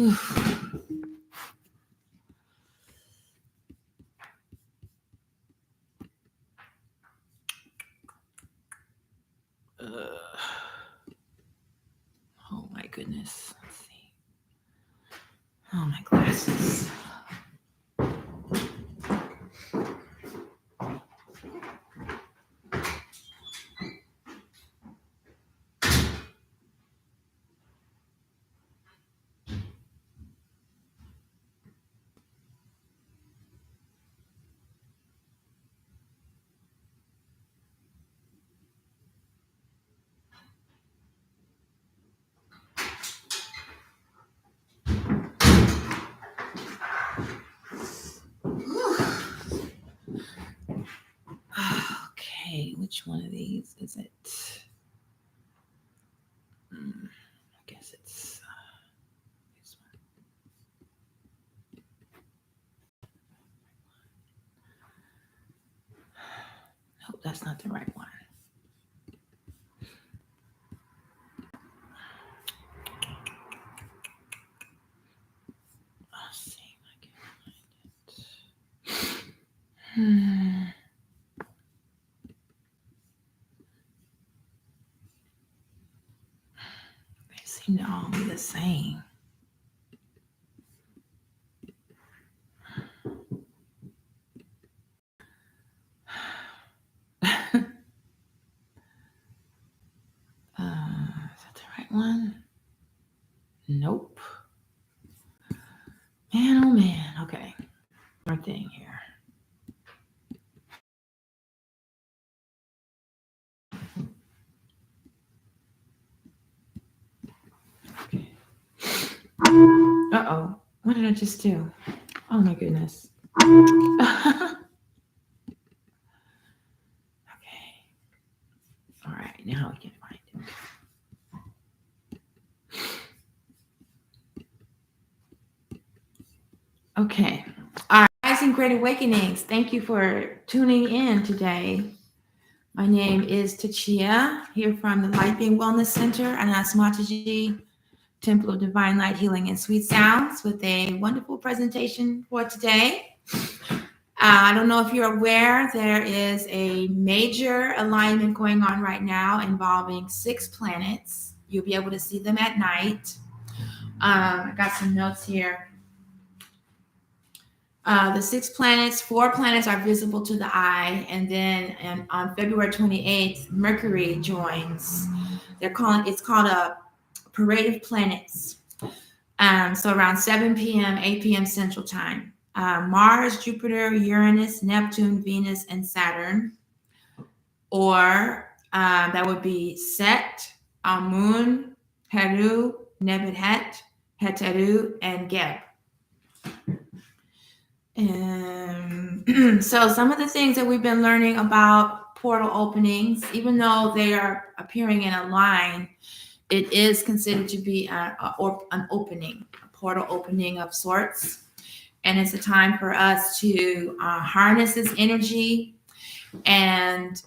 Oh my goodness. Let's see. Oh, my glasses. Okay, which one of these is it? I guess it's this one. Hope that's not the right one. Let's see if I can find it. They seem to all be the same. Is that the right one? Nope. Man, oh man. Okay. One more thing here. Okay. Uh-oh. What did I just do? Oh my goodness. Okay. All right. Now we can find it. Okay. All right. Rising Great Awakenings. Thank you for tuning in today. My name is Tachia, here from the Light Being Wellness Center and Asmataji Temple of Divine Light Healing and Sweet Sounds, with a wonderful presentation for today. I don't know if you're aware, there is a major alignment going on right now involving 6 planets. You'll be able to see them at night. I got some notes here. The 6 planets, 4 planets are visible to the eye, and then on February 28th, Mercury joins. It's called a parade of planets. So around 7 p.m., 8 p.m. Central Time. Mars, Jupiter, Uranus, Neptune, Venus, and Saturn. Or that would be Set, Amun, Heru, Nebuchadnezzar, Heteru, and Geb. And so some of the things that we've been learning about portal openings, even though they are appearing in a line, it is considered to be an opening, a portal opening of sorts. And it's a time for us to harness this energy and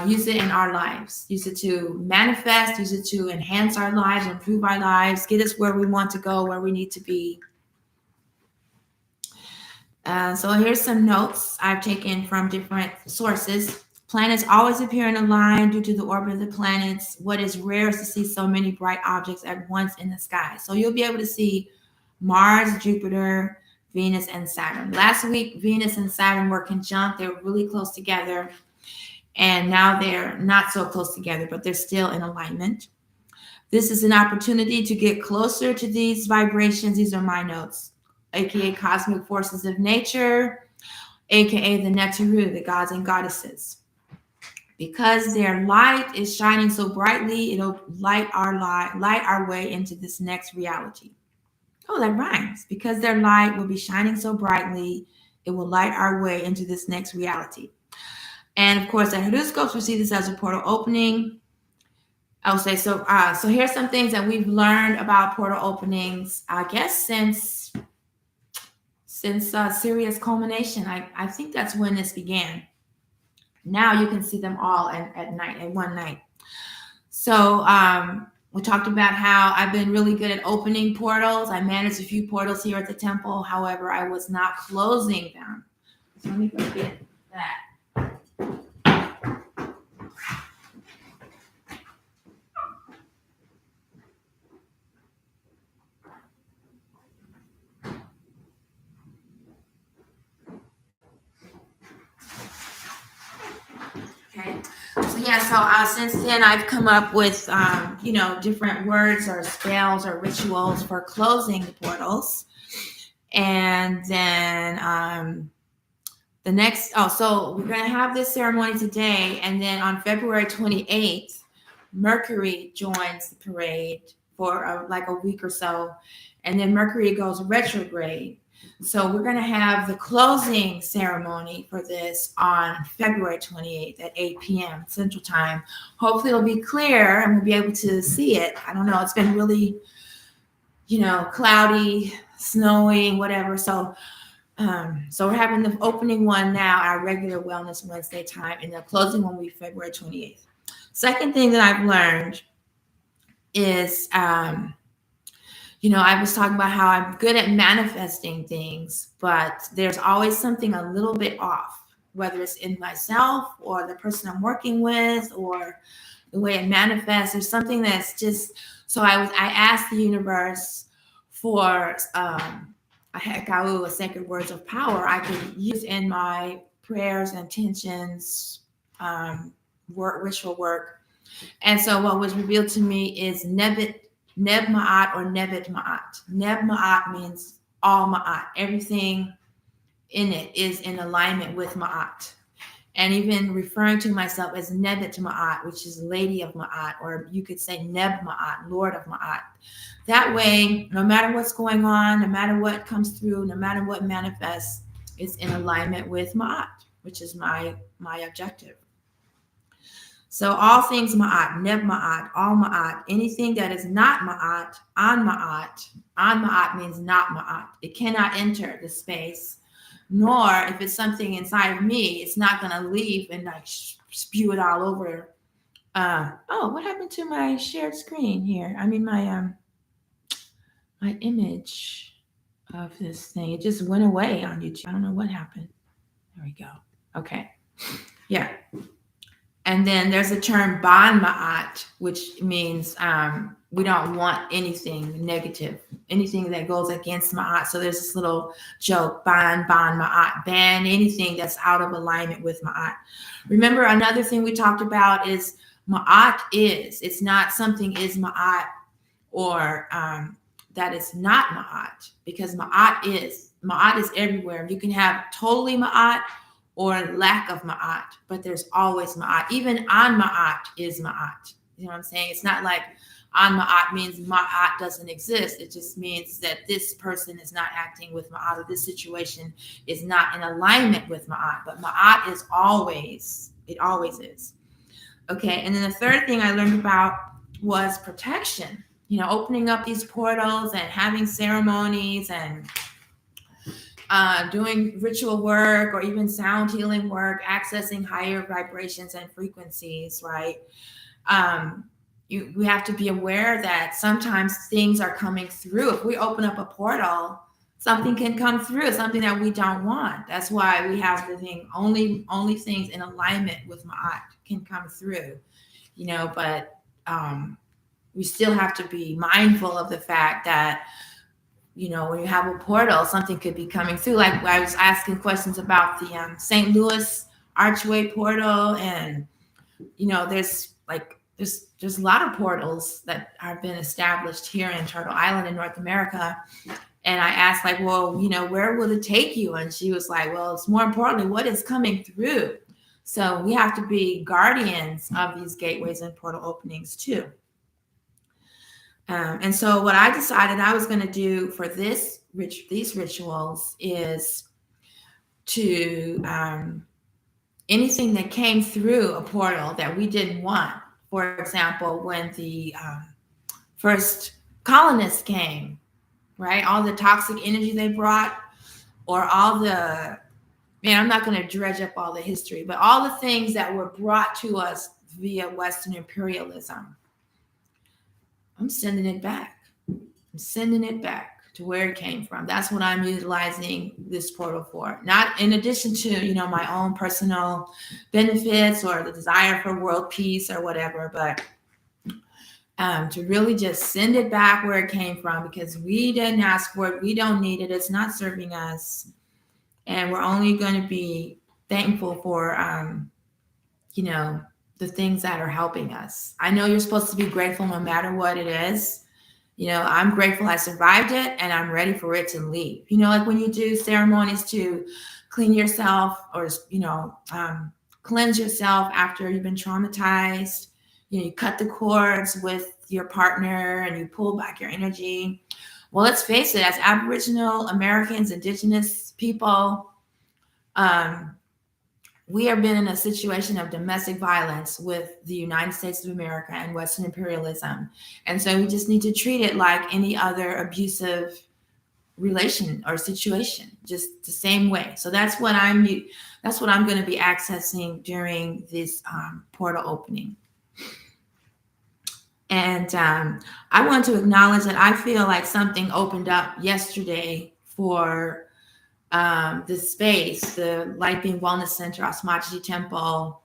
use it in our lives. Use it to manifest, use it to enhance our lives, improve our lives, get us where we want to go, where we need to be. So here's some notes I've taken from different sources. Planets always appear in a line due to the orbit of the planets. What is rare is to see so many bright objects at once in the sky. So you'll be able to see Mars, Jupiter, Venus, and Saturn. Last week, Venus and Saturn were conjunct. They were really close together. And now they're not so close together, but they're still in alignment. This is an opportunity to get closer to these vibrations. These are my notes, aka cosmic forces of nature, aka the Neteru, the gods and goddesses. Because their light is shining so brightly, it'll light our way into this next reality. Oh, that rhymes. Because their light will be shining so brightly, it will light our way into this next reality. And of course, at horoscopes, we see this as a portal opening. I'll say so. So here's some things that we've learned about portal openings, I guess, since Sirius culmination. I think that's when this began. Now you can see them all at night, at one night. So We talked about how I've been really good at opening portals. I managed a few portals here at the temple. However, I was not closing them. So let me go get that. Okay. So yeah, so since then I've come up with different words or spells or rituals for closing the portals. And then the next, so we're gonna have this ceremony today, and then on February 28th, Mercury joins the parade for like a week or so, and then Mercury goes retrograde. So we're going to have the closing ceremony for this on February 28th at 8 p.m. Central Time. Hopefully it'll be clear and we'll be able to see it. I don't know. It's been really, cloudy, snowing, whatever. So we're having the opening one now, our regular Wellness Wednesday time, and the closing one will be February 28th. Second thing that I've learned is, I was talking about how I'm good at manifesting things, but there's always something a little bit off, whether it's in myself or the person I'm working with or the way it manifests. There's something that's just, so I asked the universe for a hekau, a sacred words of power I could use in my prayers, intentions, ritual work. And so what was revealed to me is Neb Ma'at or Nebet Ma'at. Neb Ma'at means all Ma'at. Everything in it is in alignment with Ma'at. And even referring to myself as Nebet Ma'at, which is Lady of Ma'at, or you could say Neb Ma'at, Lord of Ma'at. That way, no matter what's going on, no matter what comes through, no matter what manifests, it's in alignment with Ma'at, which is my objective. So all things Ma'at, Neb Ma'at, all Ma'at, anything that is not Ma'at, on Ma'at means not Ma'at. It cannot enter the space, nor if it's something inside of me, it's not going to leave and like spew it all over. What happened to my shared screen here? I mean, my image of this thing, it just went away on YouTube. I don't know what happened. There we go. Okay. Yeah. And then there's a term ban ma'at, which means we don't want anything negative, anything that goes against ma'at. So there's this little joke, ban ma'at, ban anything that's out of alignment with ma'at. Remember, another thing we talked about is ma'at is. It's not something is ma'at or that is not ma'at, because ma'at is. Ma'at is everywhere. You can have totally ma'at or lack of ma'at, but there's always ma'at. Even on ma'at is ma'at. You know what I'm saying? It's not like on ma'at means ma'at doesn't exist. It just means that this person is not acting with ma'at, or this situation is not in alignment with ma'at. But ma'at is always, it always is. Okay, and then the third thing I learned about was protection. Opening up these portals and having ceremonies and doing ritual work or even sound healing work, accessing higher vibrations and frequencies, right? We have to be aware that sometimes things are coming through. If we open up a portal, something can come through, something that we don't want. That's why we have the thing, only things in alignment with Ma'at can come through, but we still have to be mindful of the fact that when you have a portal, something could be coming through. Like I was asking questions about the St. Louis Archway portal, and there's a lot of portals that have been established here in Turtle Island in North America. And I asked, like, well, where will it take you? And she was like, well, it's more importantly, what is coming through? So we have to be guardians of these gateways and portal openings too. And so what I decided I was going to do for these rituals is to anything that came through a portal that we didn't want. For example, when the first colonists came, right? All the toxic energy they brought, or all the, I'm not going to dredge up all the history, but all the things that were brought to us via Western imperialism. I'm sending it back. I'm sending it back to where it came from. That's what I'm utilizing this portal for. Not in addition to, my own personal benefits or the desire for world peace or whatever, but to really just send it back where it came from, because we didn't ask for it. We don't need it. It's not serving us. And we're only going to be thankful for, the things that are helping us. I know you're supposed to be grateful no matter what it is. I'm grateful I survived it, and I'm ready for it to leave. Like when you do ceremonies to clean yourself, or, cleanse yourself after you've been traumatized. You cut the cords with your partner and you pull back your energy. Well, let's face it, as Aboriginal Americans, Indigenous people, we have been in a situation of domestic violence with the United States of America and Western imperialism. And so we just need to treat it like any other abusive relation or situation, just the same way. So that's what I'm going to be accessing during this portal opening. And I want to acknowledge that I feel like something opened up yesterday for the space, the Light Being Wellness Center, Osmaji Temple,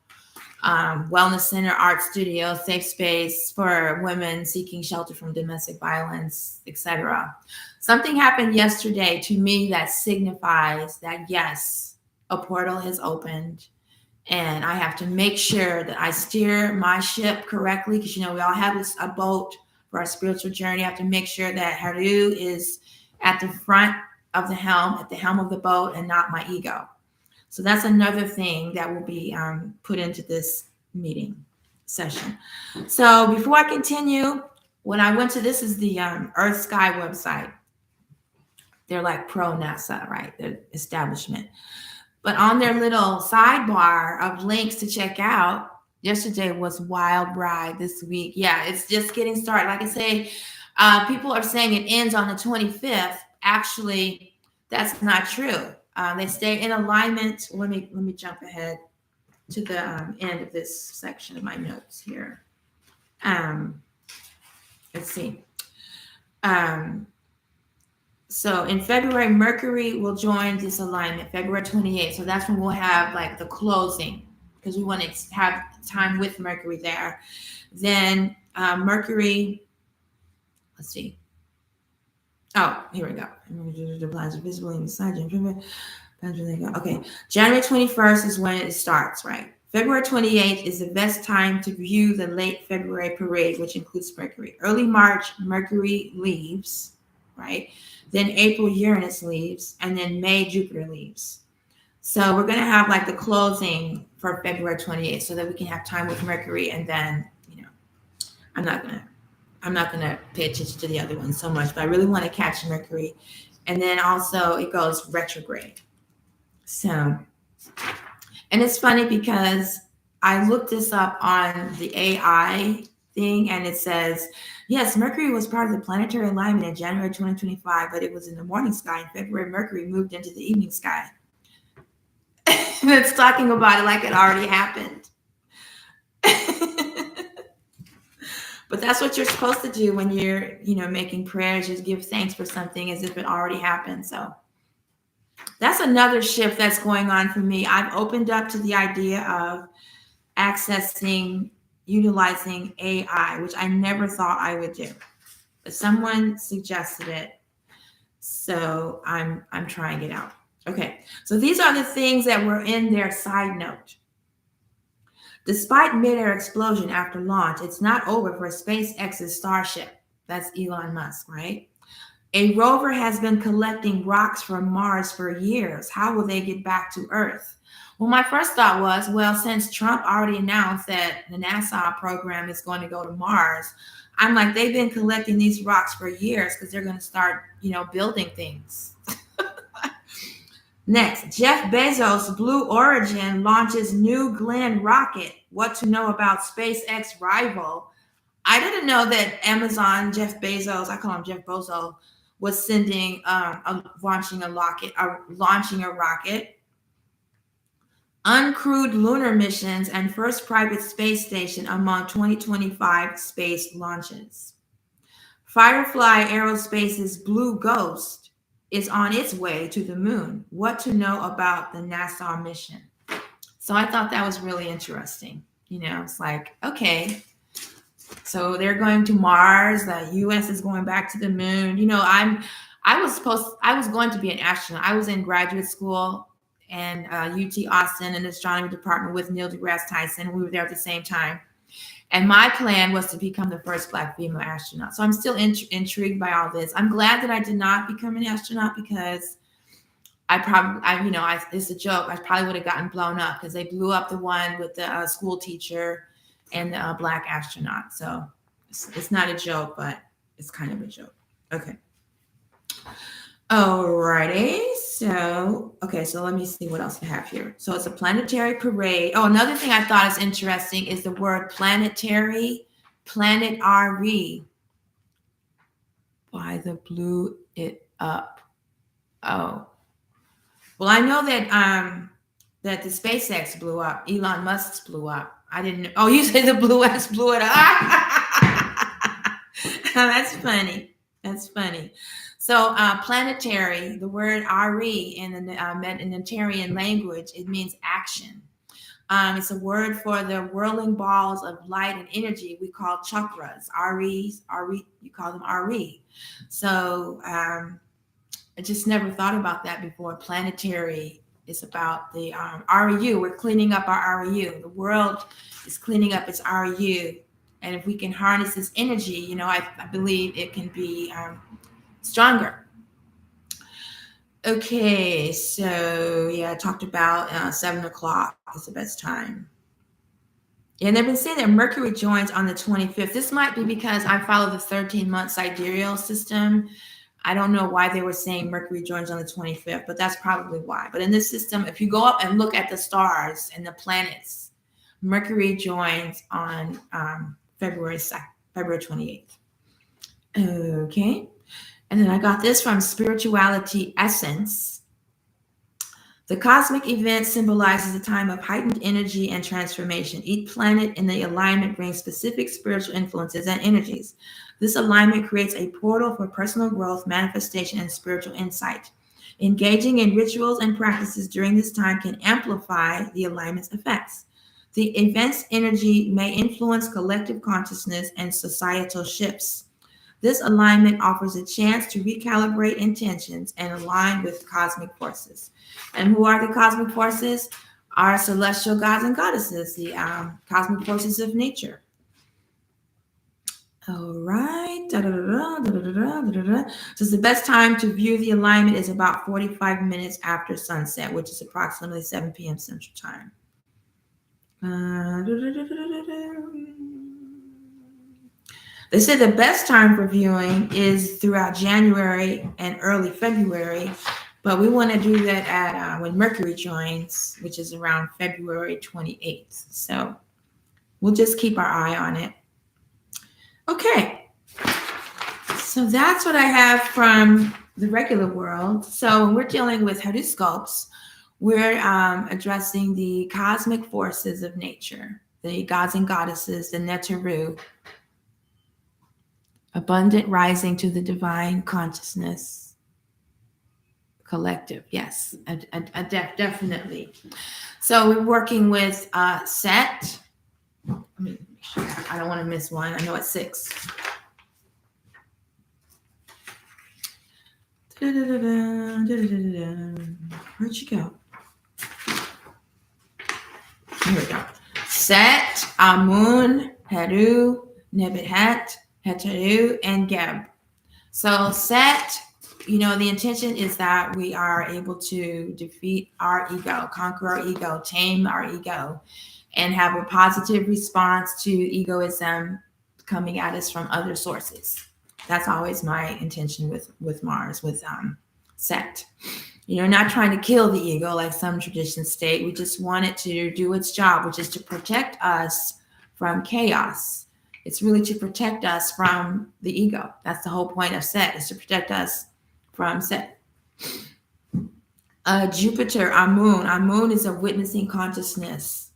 Wellness Center, Art Studio, safe space for women seeking shelter from domestic violence, etc. Something happened yesterday to me that signifies that, yes, a portal has opened. And I have to make sure that I steer my ship correctly, because, we all have a boat for our spiritual journey. I have to make sure that Haru is at the front of the helm, at the helm of the boat, and not my ego. So that's another thing that will be put into this meeting session. So before I continue, when I went to, this is the Earth Sky website. They're like pro NASA, right? The establishment. But on their little sidebar of links to check out, yesterday was Wild Ride. This week, yeah, it's just getting started. Like I say, people are saying it ends on the 25th. Actually, that's not true. They stay in alignment. Let me jump ahead to the end of this section of my notes here. Let's see. So in February, Mercury will join this alignment, February 28th. So that's when we'll have like the closing, because we want to have time with Mercury there. Then Mercury, let's see. Oh, here we go. The planets are visible inside you. Okay, January 21st is when it starts, right? February 28th is the best time to view the late February parade, which includes Mercury. Early March, Mercury leaves, right? Then April, Uranus leaves, and then May, Jupiter leaves. So we're going to have like the closing for February 28th, so that we can have time with Mercury, and then, I'm not going to pay attention to the other ones so much, but I really want to catch Mercury. And then also it goes retrograde. So, and it's funny because I looked this up on the AI thing, and it says, yes, Mercury was part of the planetary alignment in January 2025, but it was in the morning sky. In February, Mercury moved into the evening sky. And it's talking about it like it already happened. But that's what you're supposed to do when you're, making prayers. Just give thanks for something as if it already happened. So that's another shift that's going on for me. I've opened up to the idea of accessing, utilizing AI, which I never thought I would do. But someone suggested it, so I'm trying it out. Okay, so these are the things that were in their side note. Despite mid-air explosion after launch, it's not over for SpaceX's Starship. That's Elon Musk, right? A rover has been collecting rocks from Mars for years. How will they get back to Earth? Well, my first thought was, well, since Trump already announced that the NASA program is going to go to Mars, I'm like, they've been collecting these rocks for years because they're going to start, building things. Next, Jeff Bezos' Blue Origin launches New Glenn rocket. What to know about SpaceX rival? I didn't know that Amazon, Jeff Bezos, I call him Jeff Bozo, was sending, launching a rocket. Uncrewed lunar missions and first private space station among 2025 space launches. Firefly Aerospace's Blue Ghost is on its way to the moon. What to know about the NASA mission? So I thought that was really interesting. It's like, okay, so they're going to Mars. The U.S. is going back to the moon. I was going to be an astronaut. I was in graduate school and UT Austin in the astronomy department with Neil deGrasse Tyson. We were there at the same time. And my plan was to become the first Black female astronaut. So I'm still intrigued by all this. I'm glad that I did not become an astronaut because it's a joke. I probably would have gotten blown up because they blew up the one with the school teacher and the Black astronaut. So it's not a joke, but it's kind of a joke. Okay. Alrighty. So let me see what else I have here. So it's a planetary parade. Oh, another thing I thought is interesting is the word planetary, PlanetAry. Why the blew it up? Oh. Well, I know that the SpaceX blew up. Elon Musk's blew up. I didn't know. Oh, you said the Blue X blew it up. That's funny. That's funny. So planetary, the word Ari in the Natarian language, it means action. It's a word for the whirling balls of light and energy we call chakras. Ari, you call them Ari. So I just never thought about that before. Planetary is about the RU. We're cleaning up our RU. The world is cleaning up its RU. And if we can harness this energy, I believe it can be stronger. Okay, so I talked about 7 o'clock is the best time. And they've been saying that Mercury joins on the 25th. This might be because I follow the 13-month sidereal system. I don't know why they were saying Mercury joins on the 25th, but that's probably why. But in this system, if you go up and look at the stars and the planets, Mercury joins on February 28th. Okay. And then I got this from Spirituality Essence. The cosmic event symbolizes a time of heightened energy and transformation. Each planet in the alignment brings specific spiritual influences and energies. This alignment creates a portal for personal growth, manifestation, and spiritual insight. Engaging in rituals and practices during this time can amplify the alignment's effects. The event's energy may influence collective consciousness and societal shifts. This alignment offers a chance to recalibrate intentions and align with cosmic forces. And who are the cosmic forces? Our celestial gods and goddesses, the cosmic forces of nature. All right. So the best time to view the alignment is about 45 minutes after sunset, which is approximately 7 p.m. Central Time. They say the best time for viewing is throughout January and early February, but we want to do that at when Mercury joins, which is around February 28th. So we'll just keep our eye on it. Okay, so that's what I have from the regular world. So when we're dealing with horoscopes, we're addressing the cosmic forces of nature, the gods and goddesses, the Neteru, abundant rising to the divine consciousness, collective. Yes, definitely. So we're working with Set. Let me make sure I don't want to miss one. I know it's 6. Where'd you go? Here we go. Set, Amun, Heru, Nebuchadnezzar, Heteru, and Geb. So Set, the intention is that we are able to defeat our ego, conquer our ego, tame our ego, and have a positive response to egoism coming at us from other sources. That's always my intention with Mars, with Set. Not trying to kill the ego like some traditions state. We just want it to do its job, which is to protect us from chaos. It's really to protect us from the ego. That's the whole point of Set, is to protect us from Set. Jupiter, Amun. Amun is a witnessing consciousness.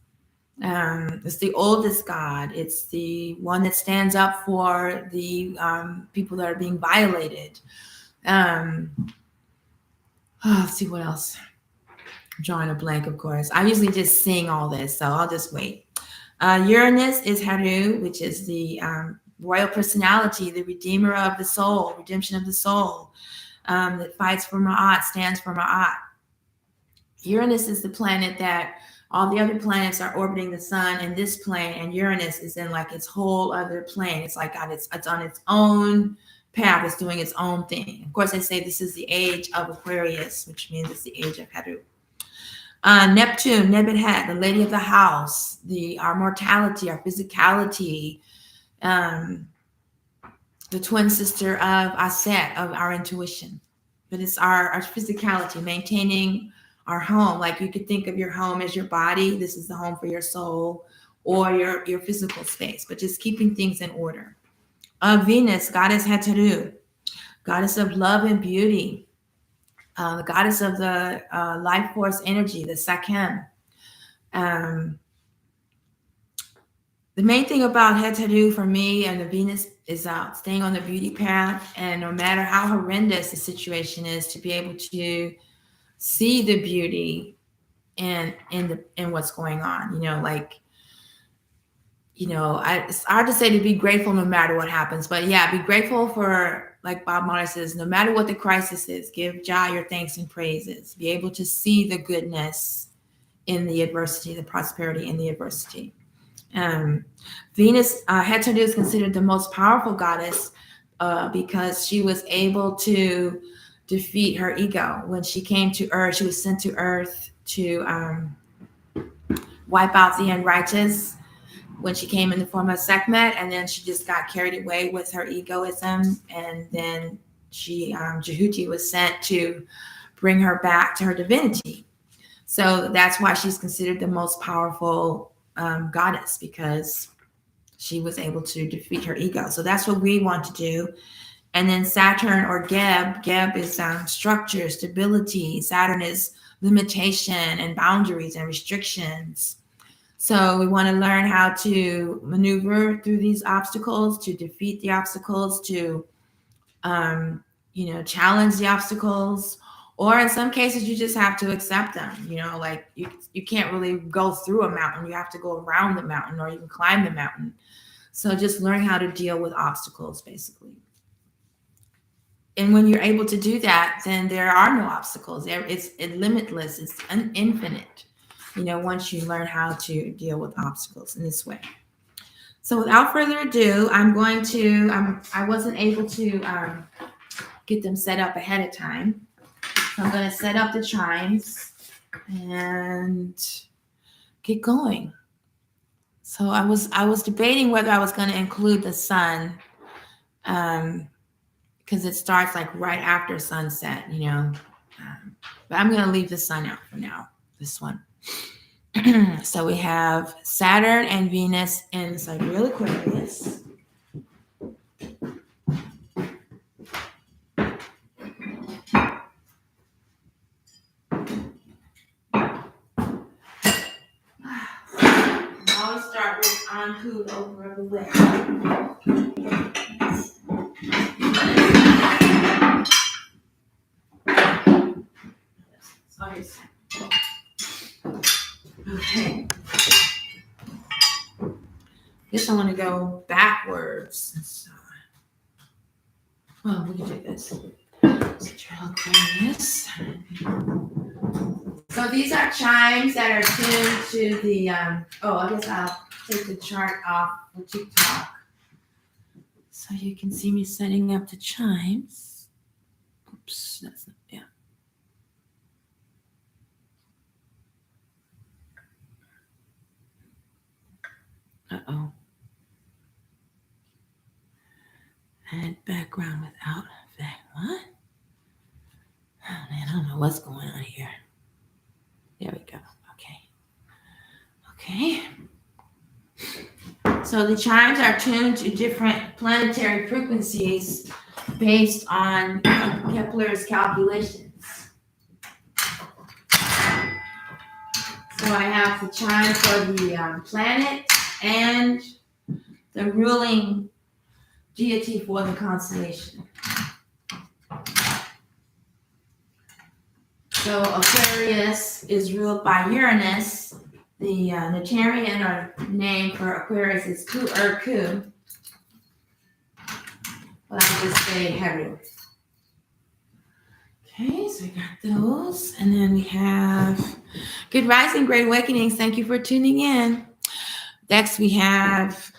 It's the oldest god. It's the one that stands up for the people that are being violated. Let's see what else. I'm drawing a blank, of course. I usually just sing all this, so I'll just wait. Uranus is Haru, which is the royal personality, the redeemer of the soul, redemption of the soul, that fights for Ma'at, stands for Ma'at. Uranus is the planet that all the other planets are orbiting the sun in this plane, and Uranus is in like its whole other plane. It's like it's on its own path. It's doing its own thing. Of course, they say this is the age of Aquarius, which means it's the age of Haru. Neptune, Nebuchadnezzar, the lady of the house, our mortality, our physicality, the twin sister of Aset, of our intuition. But it's our physicality, maintaining our home. Like you could think of your home as your body. This is the home for your soul or your physical space, but just keeping things in order. Venus, goddess Heteru, goddess of love and beauty, the goddess of the life force energy, the Sakem. The main thing about Heteru for me and the Venus is staying on the beauty path, and no matter how horrendous the situation is, to be able to see the beauty in what's going on. It's hard to say to be grateful no matter what happens, but yeah, be grateful for, like Bob Marley says, no matter what the crisis is, give Jah your thanks and praises. Be able to see the goodness in the adversity, the prosperity in the adversity. Venus, Heteru is considered the most powerful goddess because she was able to defeat her ego. When she came to Earth, she was sent to Earth to wipe out the unrighteous. When she came in the form of Sekhmet, and then she just got carried away with her egoism, and then Jehuti was sent to bring her back to her divinity. So that's why she's considered the most powerful goddess, because she was able to defeat her ego. So that's what we want to do. And then Saturn, or Geb is structure, stability. Saturn is limitation and boundaries and restrictions. So we want to learn how to maneuver through these obstacles, to defeat the obstacles, to challenge the obstacles, or in some cases you just have to accept them. Like you can't really go through a mountain. You have to go around the mountain, or you can climb the mountain. So just learn how to deal with obstacles, basically. And when you're able to do that, then there are no obstacles. It's limitless. It's infinite. Once you learn how to deal with obstacles in this way. So without further ado, I'm going to, I wasn't able to get them set up ahead of time. So I'm going to set up the chimes and get going. So I was debating whether I was going to include the sun, because it starts like right after sunset, but I'm going to leave the sun out for now, this one. So we have Saturn and Venus in sidereal Aquarius. I'll start with Anku over the way. Okay. Guess I want to go backwards. Well, we can do this. Aquarius. So these are chimes that are tuned to the. I guess I'll take the chart off for TikTok, so you can see me setting up the chimes. Oops, that's not. Yeah. Uh-oh. Add background without effect. What? Oh man, I don't know what's going on here. There we go. Okay. So the chimes are tuned to different planetary frequencies based on Kepler's calculations. So I have the chime for the planet and the ruling deity for the constellation. So Aquarius is ruled by Uranus. The Natarian or name for Aquarius is Ku. But I'll just say Heru. Okay, so we got those. And then we have Good Rising, Great Awakenings. Thank you for tuning in. Next, we have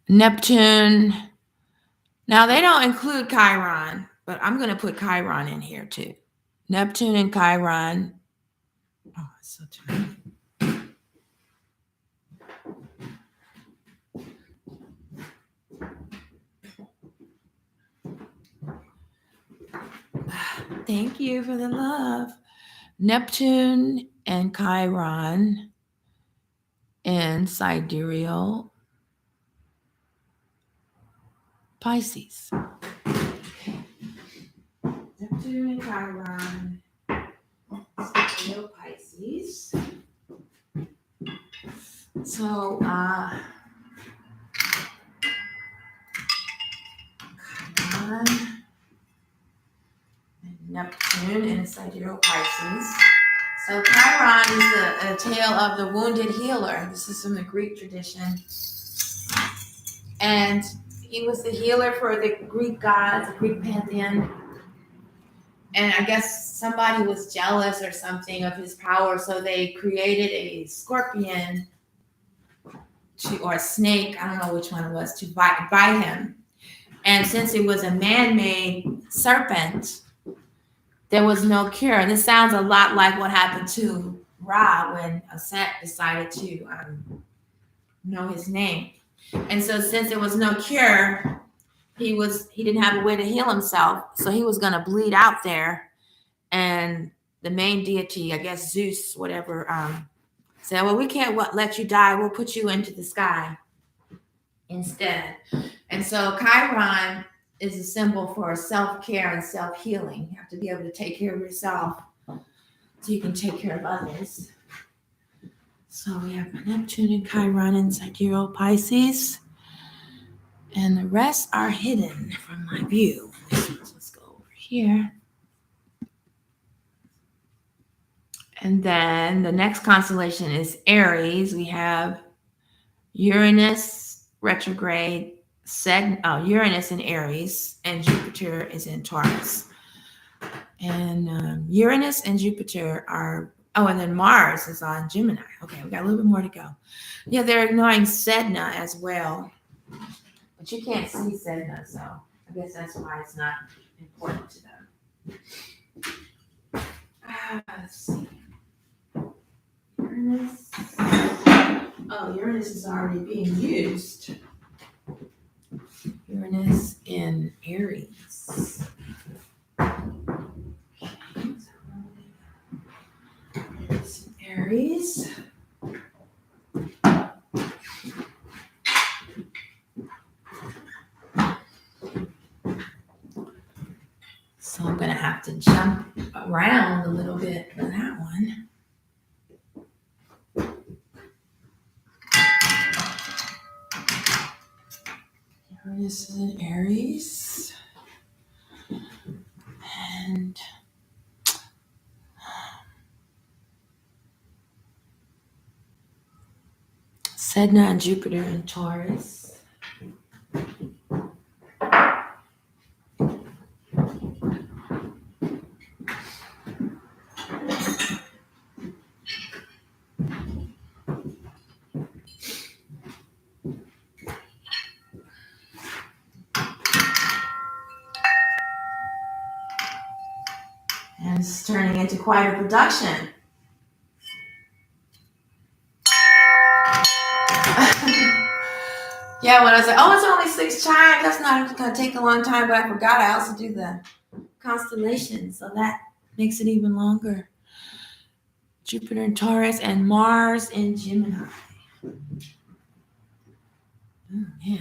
Neptune. Now, they don't include Chiron, but I'm going to put Chiron in here too. Neptune and Chiron. Oh, it's so tiny. Thank you for the love. Neptune and Chiron in sidereal Pisces. Neptune and Chiron, sidereal Pisces. So, Chiron and Neptune in sidereal Pisces. So Chiron is a tale of the wounded healer. This is from the Greek tradition. And he was the healer for the Greek gods, the Greek pantheon. And I guess somebody was jealous or something of his power, so they created a scorpion or a snake, I don't know which one it was, to bite him. And since it was a man-made serpent, there was no cure. This sounds a lot like what happened to Ra when Aset decided to know his name. And so since there was no cure, he didn't have a way to heal himself. So he was going to bleed out there. And the main deity, I guess Zeus, whatever, said, well, we can't let you die. We'll put you into the sky instead. And so Chiron is a symbol for self-care and self-healing. You have to be able to take care of yourself so you can take care of others. So we have Neptune and Chiron in sidereal Pisces. And the rest are hidden from my view. So let's go over here. And then the next constellation is Aries. We have Uranus retrograde, Uranus in Aries, and Jupiter is in Taurus. And Uranus and Jupiter are, and then Mars is on Gemini. Okay, we got a little bit more to go. Yeah, they're ignoring Sedna as well. But you can't see Sedna, so I guess that's why it's not important to them. Let's see. Uranus. Oh, Uranus is already being used. Uranus in Aries. Aries. So I'm going to have to jump around a little bit for that one. Uranus is in Aries. And Sedna and Jupiter in Taurus. And it's turning into quite a production. Yeah, when I said, it's only 6 chimes, that's not going to take a long time, but I forgot I also do the constellation, so that makes it even longer. Jupiter in Taurus and Mars in Gemini. Oh, yeah.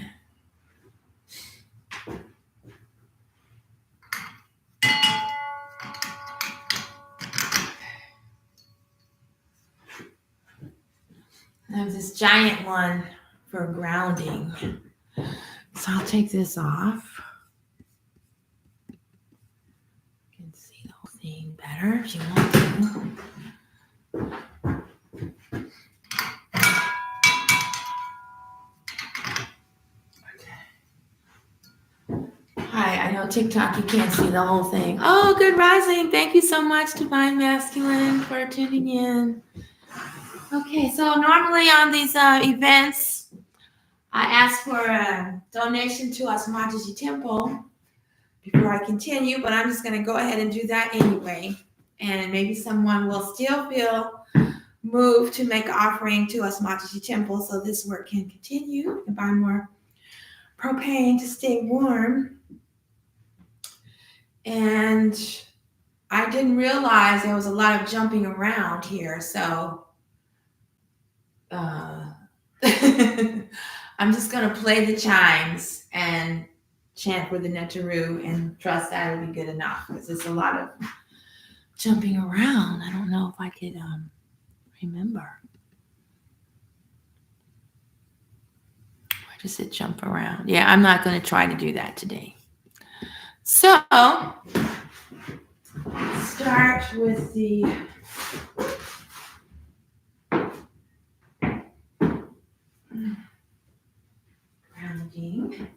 I have this giant one for grounding. So I'll take this off. You can see the whole thing better if you want to. Hi, I know TikTok, you can't see the whole thing. Oh, good rising. Thank you so much, Divine Masculine, for tuning in. Okay, so normally on these events, I ask for a donation to Asmataji Temple before I continue, but I'm just going to go ahead and do that anyway. And maybe someone will still feel moved to make an offering to Asmataji Temple so this work can continue and buy more propane to stay warm. And I didn't realize there was a lot of jumping around here, so I'm just going to play the chimes and chant for the Netaru and trust that it'll be good enough because it's a lot of jumping around. I don't know if I could remember. Where does it jump around? Yeah, I'm not going to try to do that today. So, start with the grounding.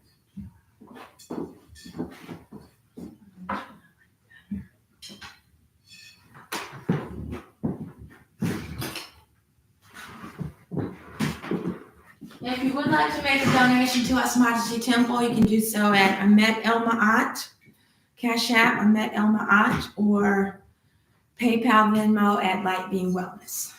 If you would like to make a donation to Asmataji Temple, you can do so at Ahmet El Ma'at, Cash App, Ahmet El Ma'at, or PayPal Venmo at Light Being Wellness.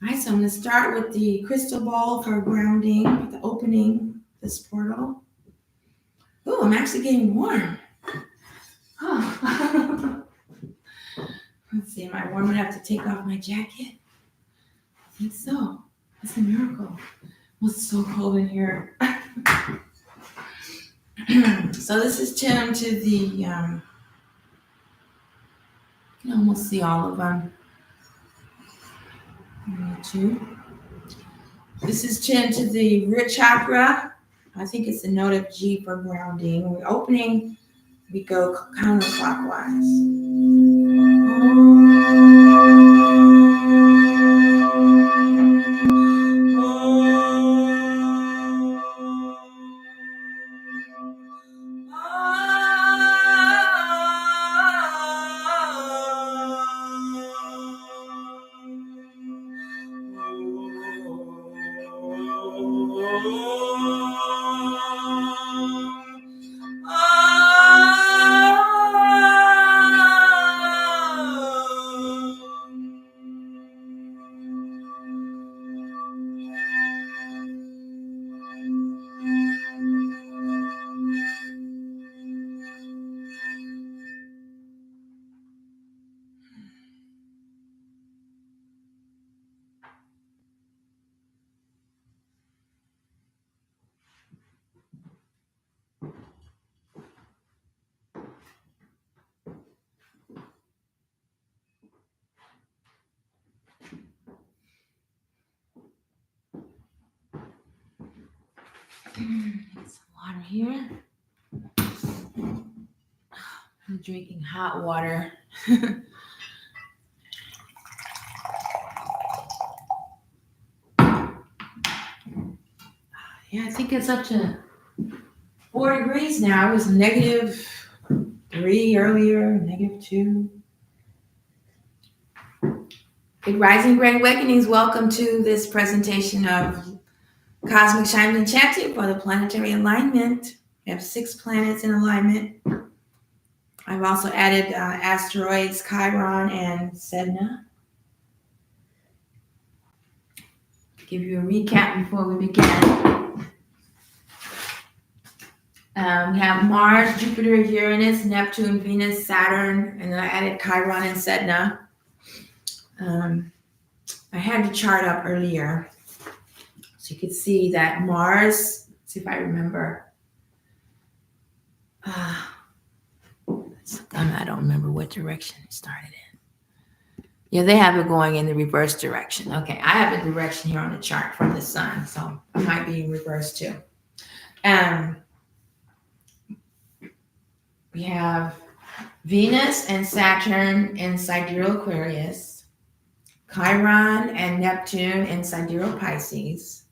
All right, so I'm going to start with the crystal ball for grounding, the opening this portal. Oh, I'm actually getting warm. Oh. Let's see, am I warm enough to take off my jacket? I think so. That's a miracle. Well, it's so cold in here. So this is tuned to the, you can almost see all of them. This is tuned to the root chakra. I think it's a note of G for grounding. When we're opening, we go counterclockwise. Get some water here. I'm drinking hot water. Yeah, I think it's up to 4 degrees now. It was -3 earlier, -2. Good rising, great awakenings. Welcome to this presentation of Cosmic Chimes and Chanting for the Planetary Alignment. We have 6 planets in alignment. I've also added asteroids Chiron and Sedna. Give you a recap before we begin. We have Mars, Jupiter, Uranus, Neptune, Venus, Saturn, and then I added Chiron and Sedna. I had the chart up earlier, so you could see that Mars, let's see if I remember. I don't remember what direction it started in. Yeah, they have it going in the reverse direction. Okay, I have the direction here on the chart from the sun, so it might be in reverse too. We have Venus and Saturn in sidereal Aquarius, Chiron and Neptune in sidereal Pisces,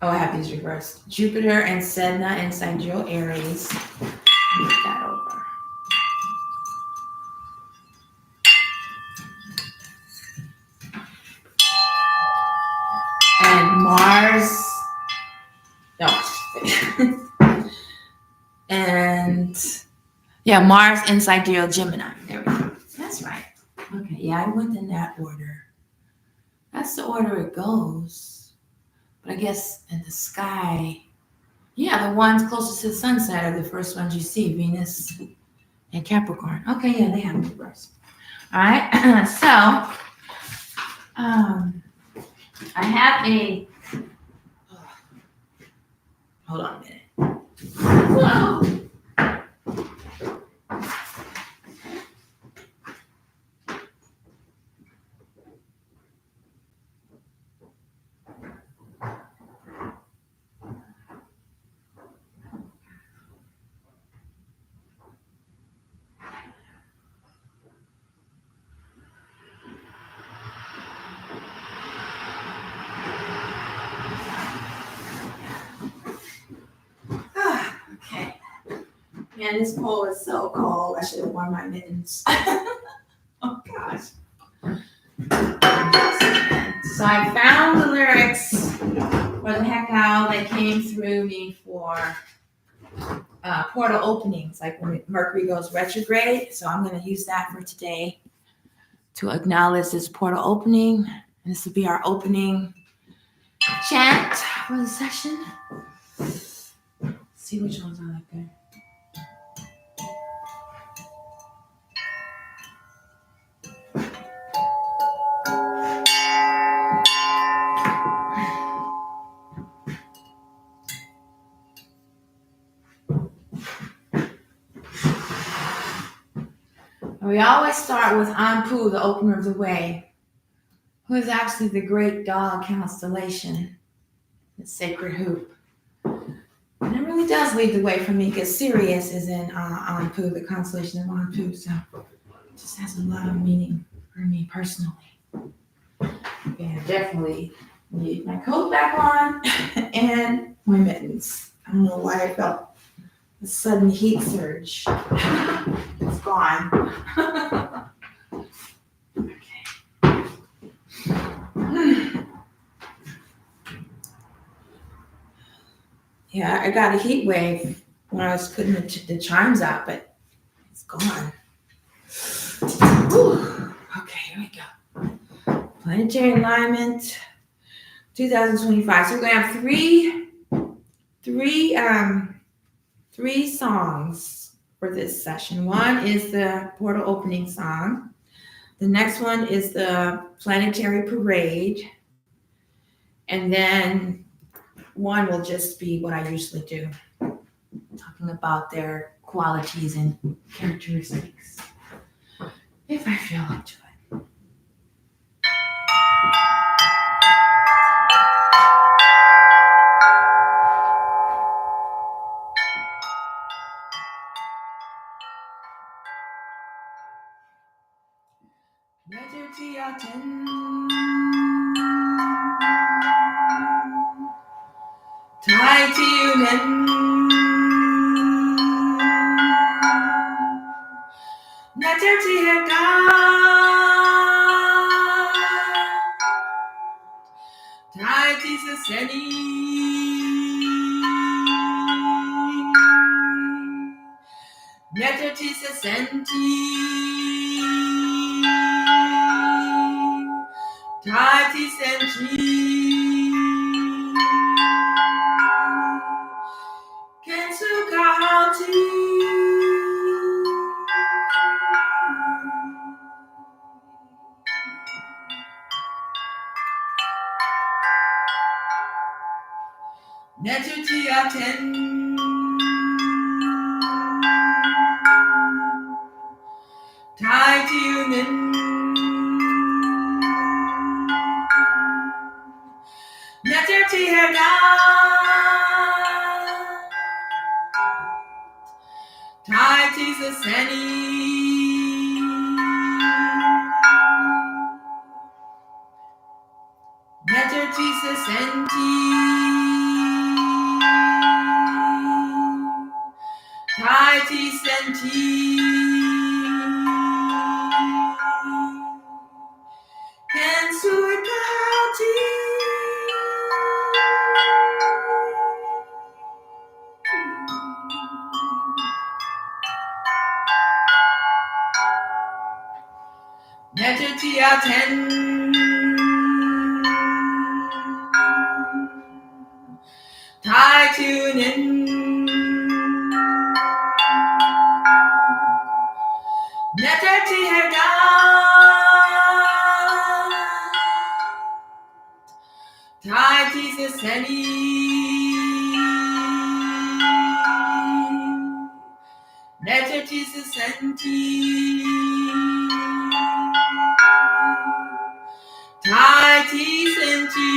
I have these reversed. Jupiter and Sedna in sidereal Aries. Move that over. And Mars. No. And yeah, Mars in sidereal Gemini. There we go. That's right. Okay, yeah, I went in that order. That's the order it goes. But I guess in the sky, yeah, the ones closest to the sunset are the first ones you see, Venus and Capricorn. Okay, yeah, they have reverse. All right, so I have a, hold on a minute. Whoa. Okay. Man, this pole is so cold. I should have worn my mittens. Oh gosh. So I found the lyrics for the heck out that came through me for portal openings, like when Mercury goes retrograde. So I'm going to use that for today to acknowledge this portal opening. And this will be our opening chant for the session. Let's see which ones I like there. We always start with Anpu, the opener of the way, who is actually the great dog constellation, the sacred hoop. And it really does lead the way for me because Sirius is in Anpu, the constellation of Anpu. So it just has a lot of meaning for me personally. Yeah, definitely need my coat back on and my mittens. I don't know why I felt a sudden heat surge. It's gone. Okay. Yeah, I got a heat wave when I was putting the chimes out, but it's gone. Whew. Okay, here we go. Planetary Alignment 2025. So we're gonna have three songs for this session. One is the portal opening song. The next one is the Planetary Parade. And then one will just be what I usually do, talking about their qualities and characteristics, if I feel up to it. Taitunin. Neterti Herdan. Taiti Saseni. Neterti Sasenti. Taiti Senti. Kensuikati. Neterti Aten. Taitunin. Neterti Herdan. Taiti Saseni. Neterti Sasenti. Taiti Senti.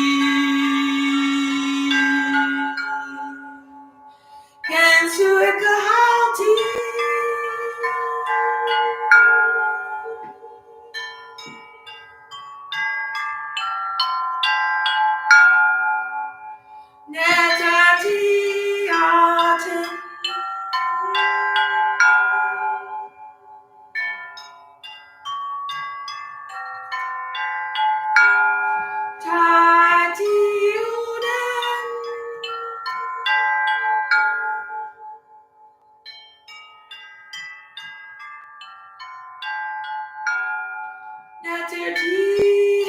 Kensuikahati. Neterti Aten. Taiti Udan. Neterti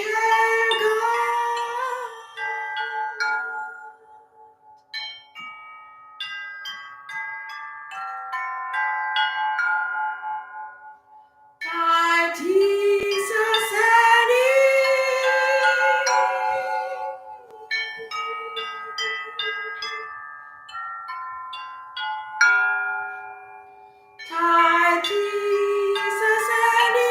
Herdan. Taiti Saseni. Taiti Saseni.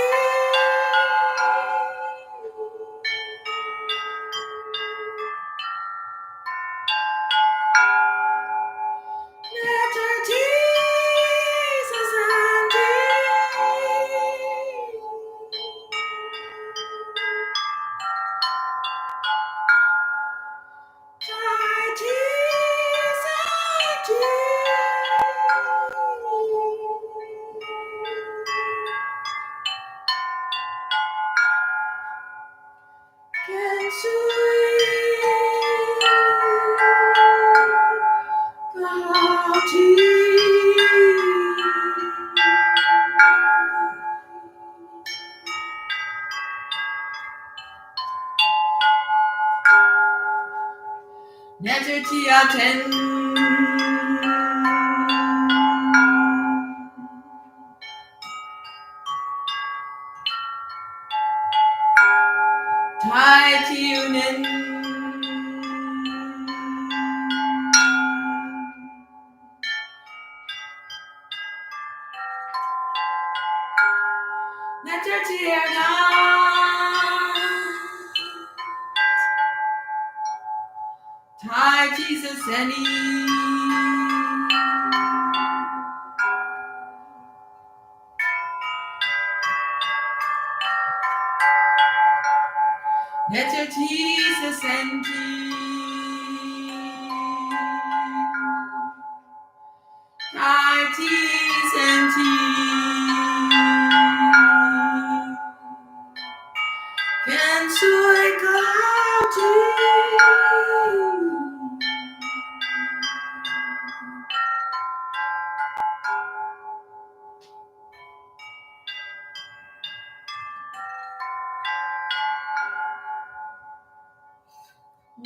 Neterti Sasenti. Taiti Senti. Neterti Aten. Taiti Unin. Neterti Herdan. Taiti Saseni. Neterti Sasenti. Taiti Senti. Kensuikahati.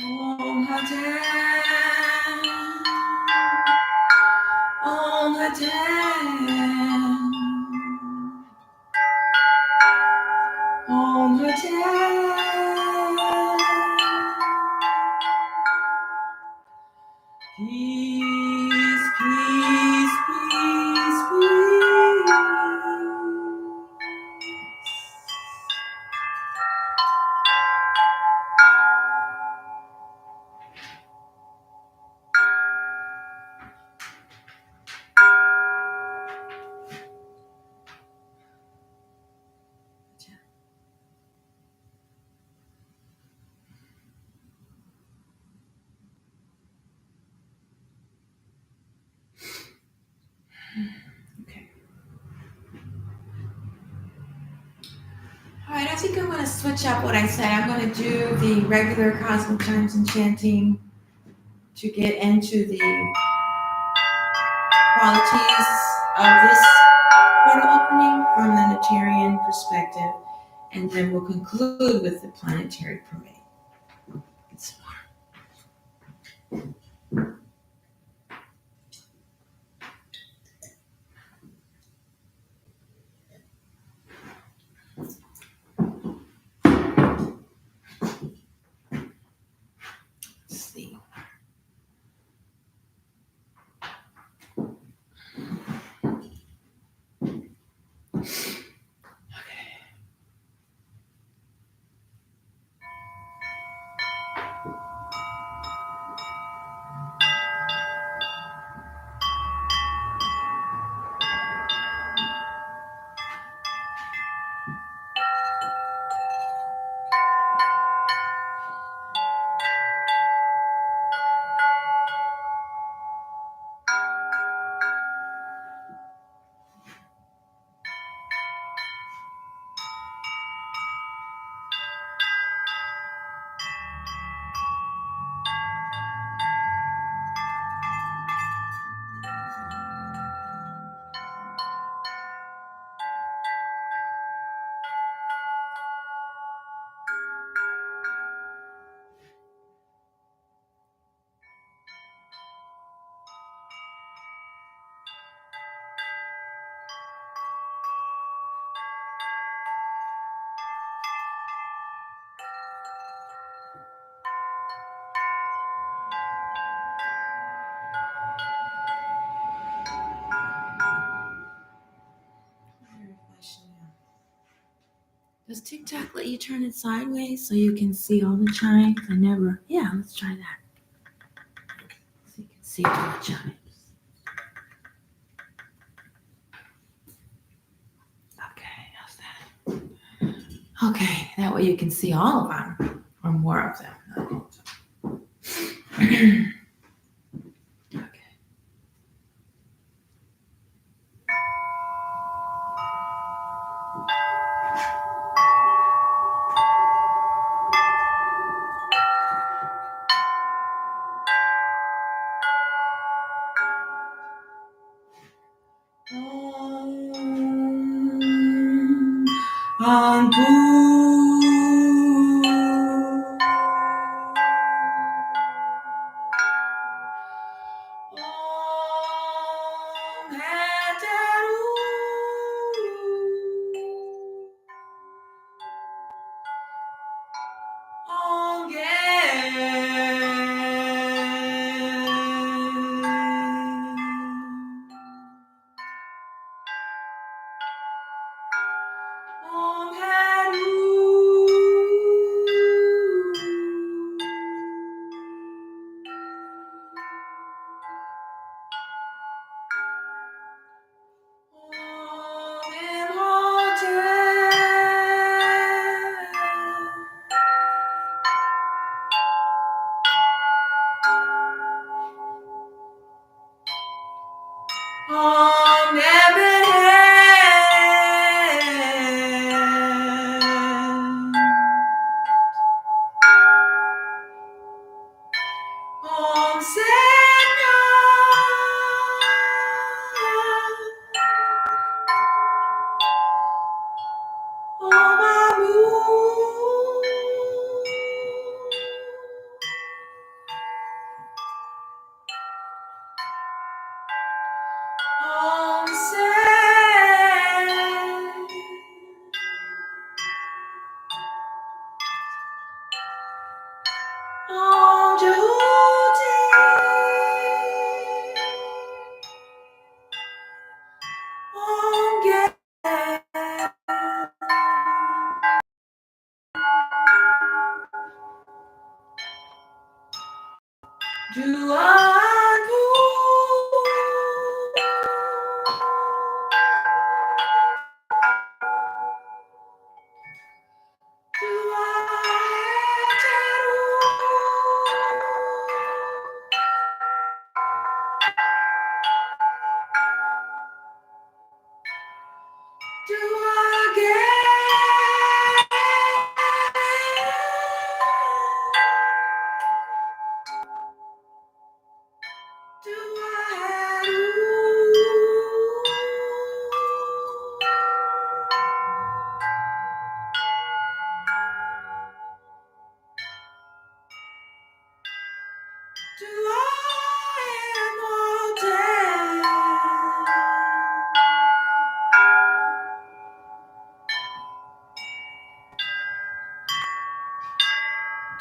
Om Haten. Om Haten. Om Haten. Peace, peace, peace, peace. All right, I think I'm going to switch up what I said. I'm going to do the regular cosmic chimes and chanting to get into the qualities of this portal opening from the Natarian perspective, and then we'll conclude with the planetary parade. Let's see. Does TikTok let you turn it sideways so you can see all the chimes? I never. Yeah, let's try that. So you can see all the chimes. Okay, how's that? Okay, that way you can see all of them or more of them. Not all of them. Okay.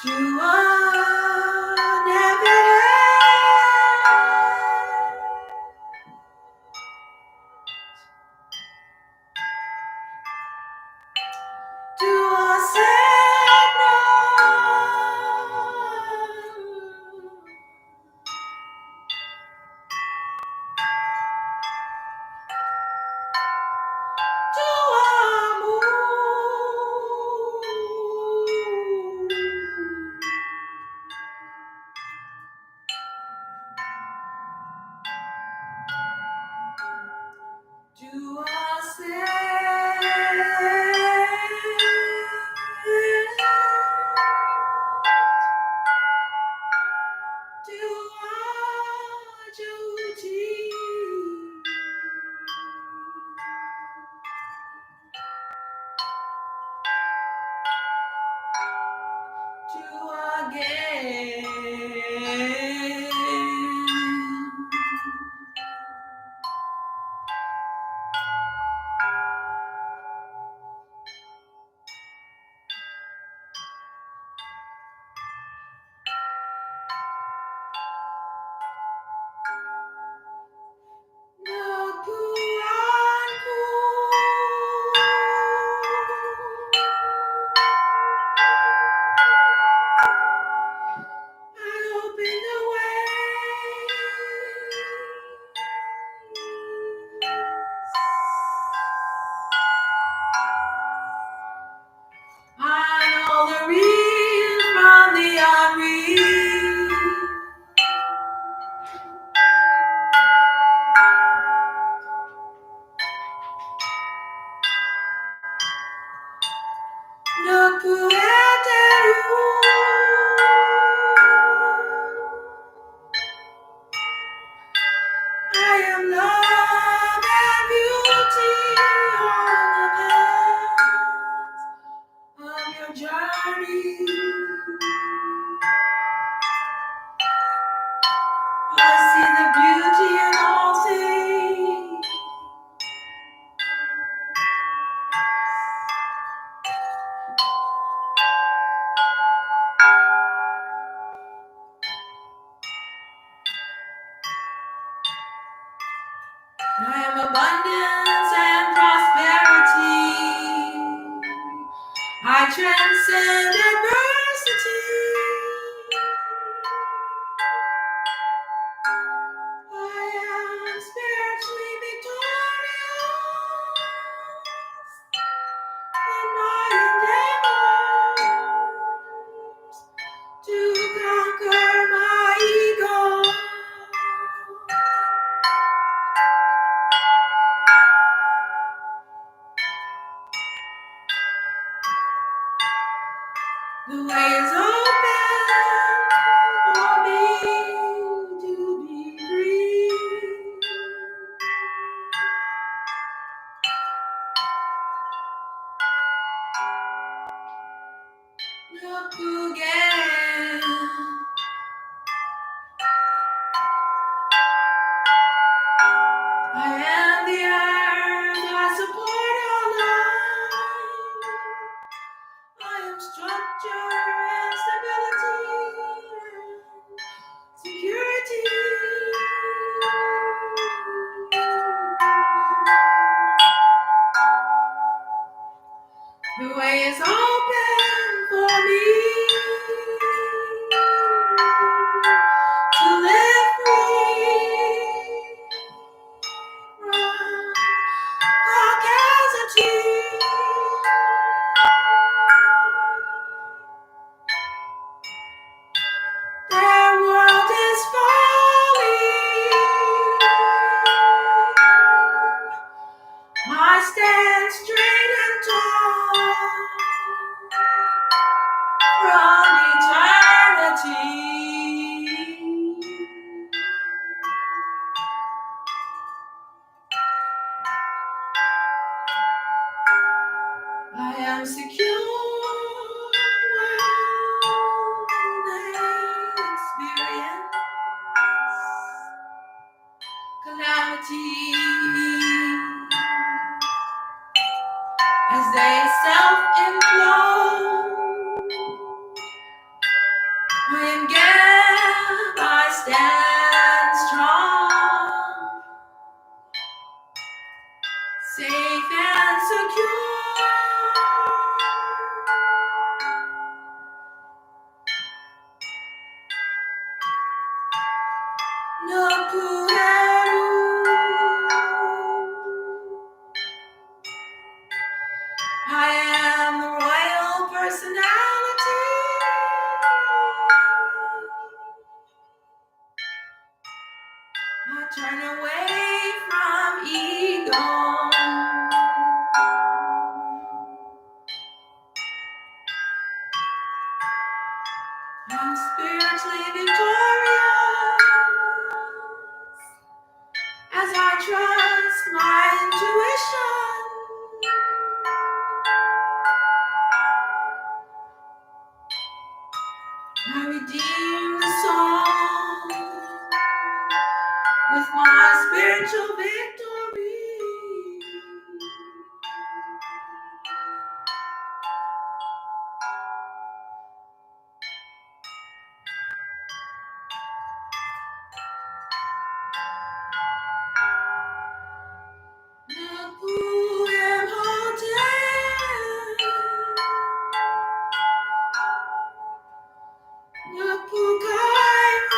to a never to a sad to a moon, to a sad to a duty, to again. I know the real from the unreal. Look who entered I am love and beauty on the path of your journey. I see the beauty in all things. I am abundance and prosperity. I transcend adversity. I am spiritually victorious in my endeavors to conquer my ego. The way is open for me to be free. Look again. I am the earth, I support all life. I am structure and stability and security. The way is open for me to live free from caucasity. Their world is falling. I stand straight and tall from eternity. I am secure when they experience calamity as they self-implode. am the royal personality. I turn away from ego. I'm spiritually victorious as I trust my intuition. I redeem the soul with my spiritual victory. Look who am holding. Look who came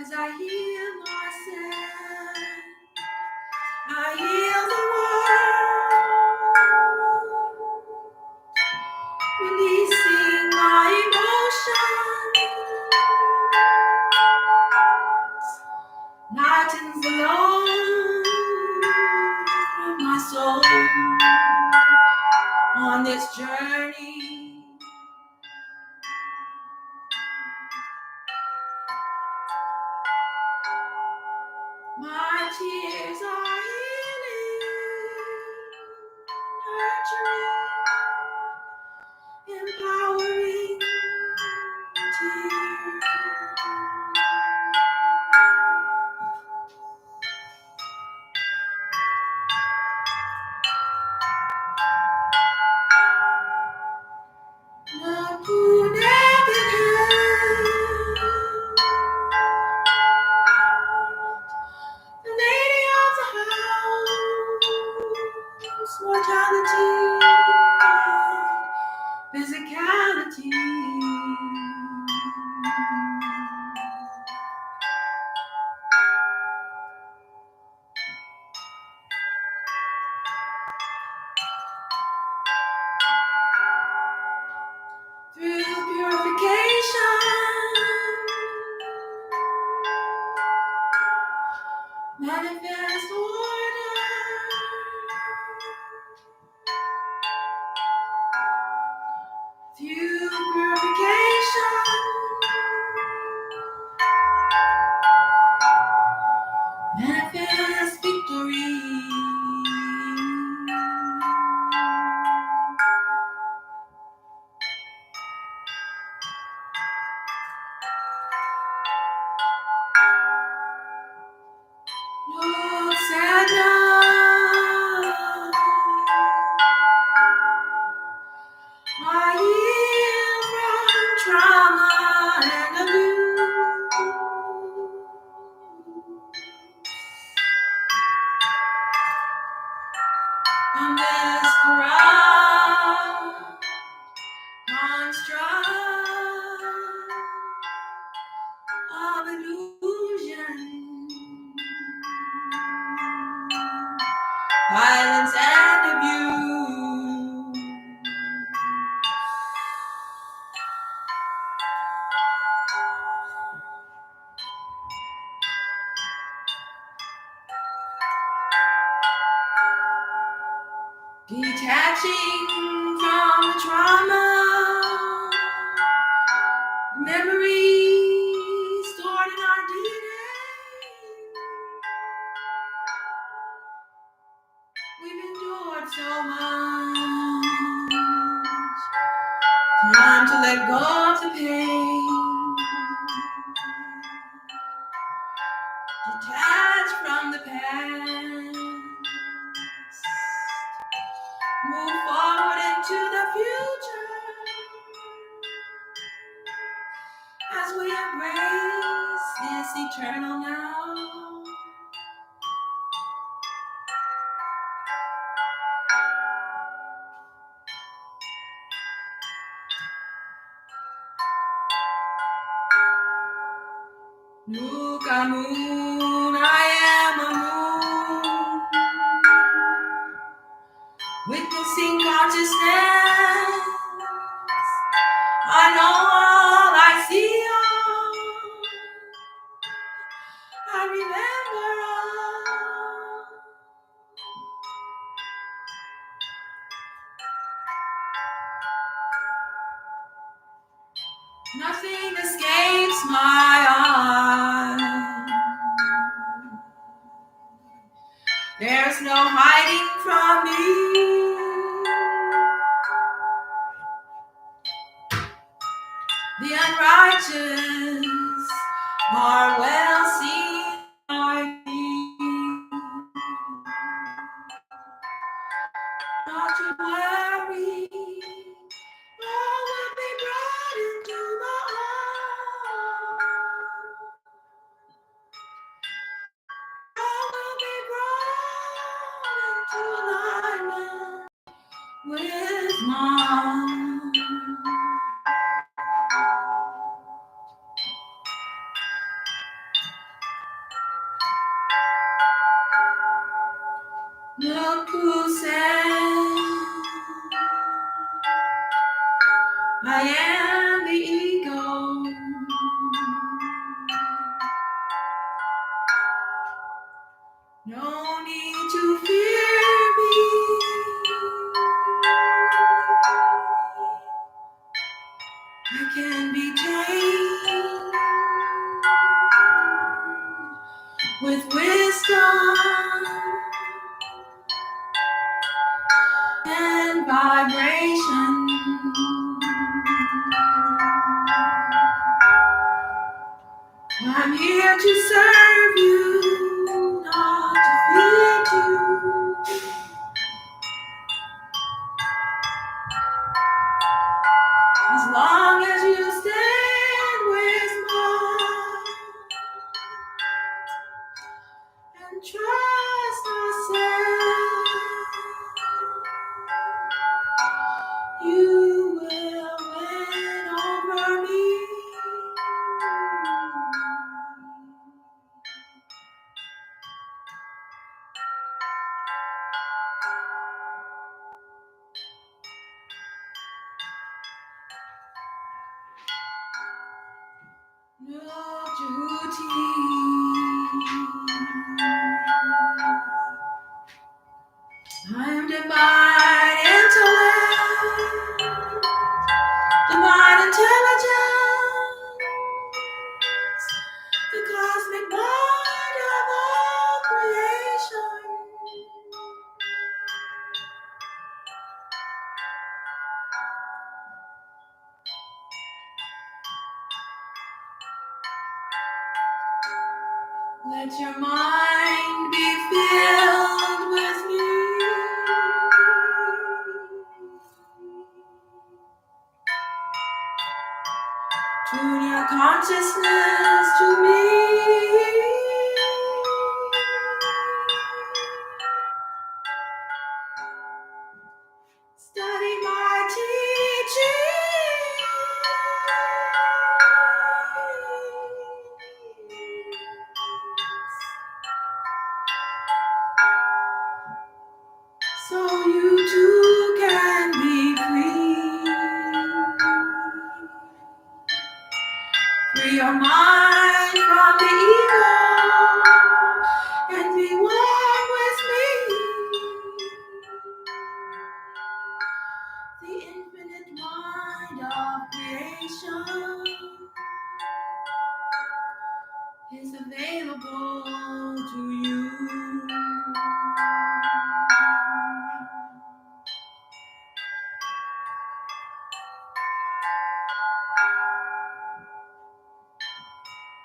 as I heal myself. I heal the world, releasing my emotions, lightens the load of my soul on this journey. My tears are healing, nurturing, empowering tears. Look who never held the lady of the house, mortality, physicality. Through purification, manifest order. Through purification, manifest victory. Lord Sadness, I heal from trauma and abuse. From this corrupt construct of illusion, violence and abuse. Detaching from the trauma, memories stored in our DNA. We've endured so much. Time to let go of the pain. Detach from the past. Move forward into the future as we embrace this eternal now. Look, a moon, I am a moon. Sing consciousness. I know all, I see all, I remember all. Nothing escapes my eye. There's no hiding from me. The unrighteous are well seen by me. Not to worry, all will be brought into the ark. All will be brought into alignment with mine. Look who said I am the ego. No need to fear me. I can be tamed with wisdom and vibration. I'm here to serve you, not to feed you. As long as you stand with me and trust myself, you will win over me. No duty. I am divine intellect, divine intelligence, the cosmic mind of all creation. Let your mind be filled with me. Tune your consciousness to me. Study my teaching. So you too can be free. Free your mind from the ego and be one with me. The infinite mind of creation is available to you.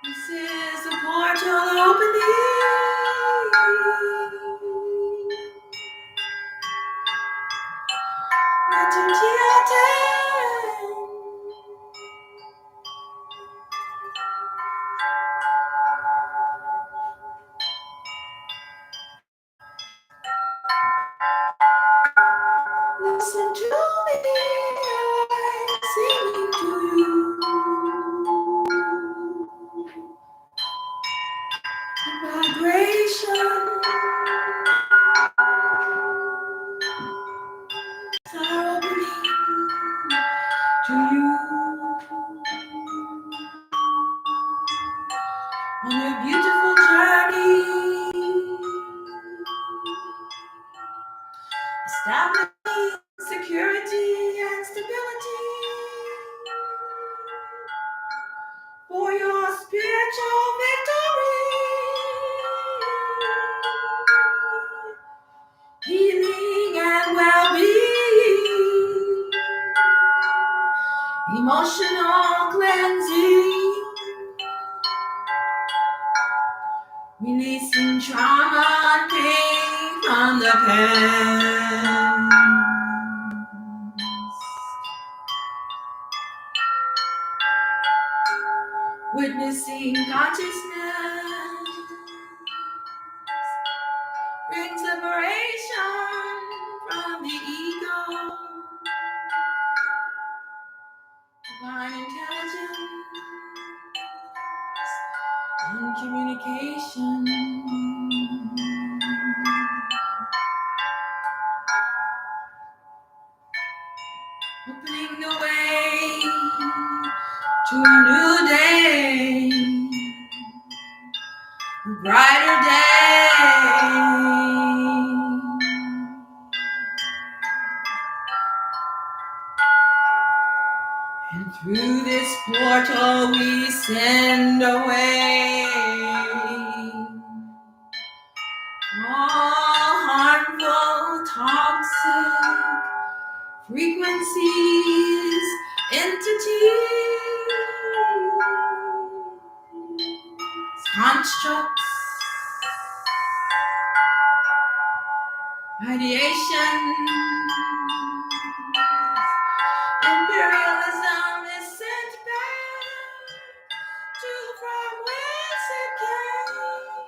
This is the portal opening. Listen to me, I'm singing to you. Vibration. stability, security, and stability for your spiritual victory, healing and well-being, emotional cleansing, releasing trauma and pain from the past, witnessing consciousness brings liberation from the ego, divine intelligence and communication, opening the way to a new day, a brighter day. And through this portal we send away all harmful, toxic frequencies, entities, constructs, ideation, imperialism is sent back to from whence it came,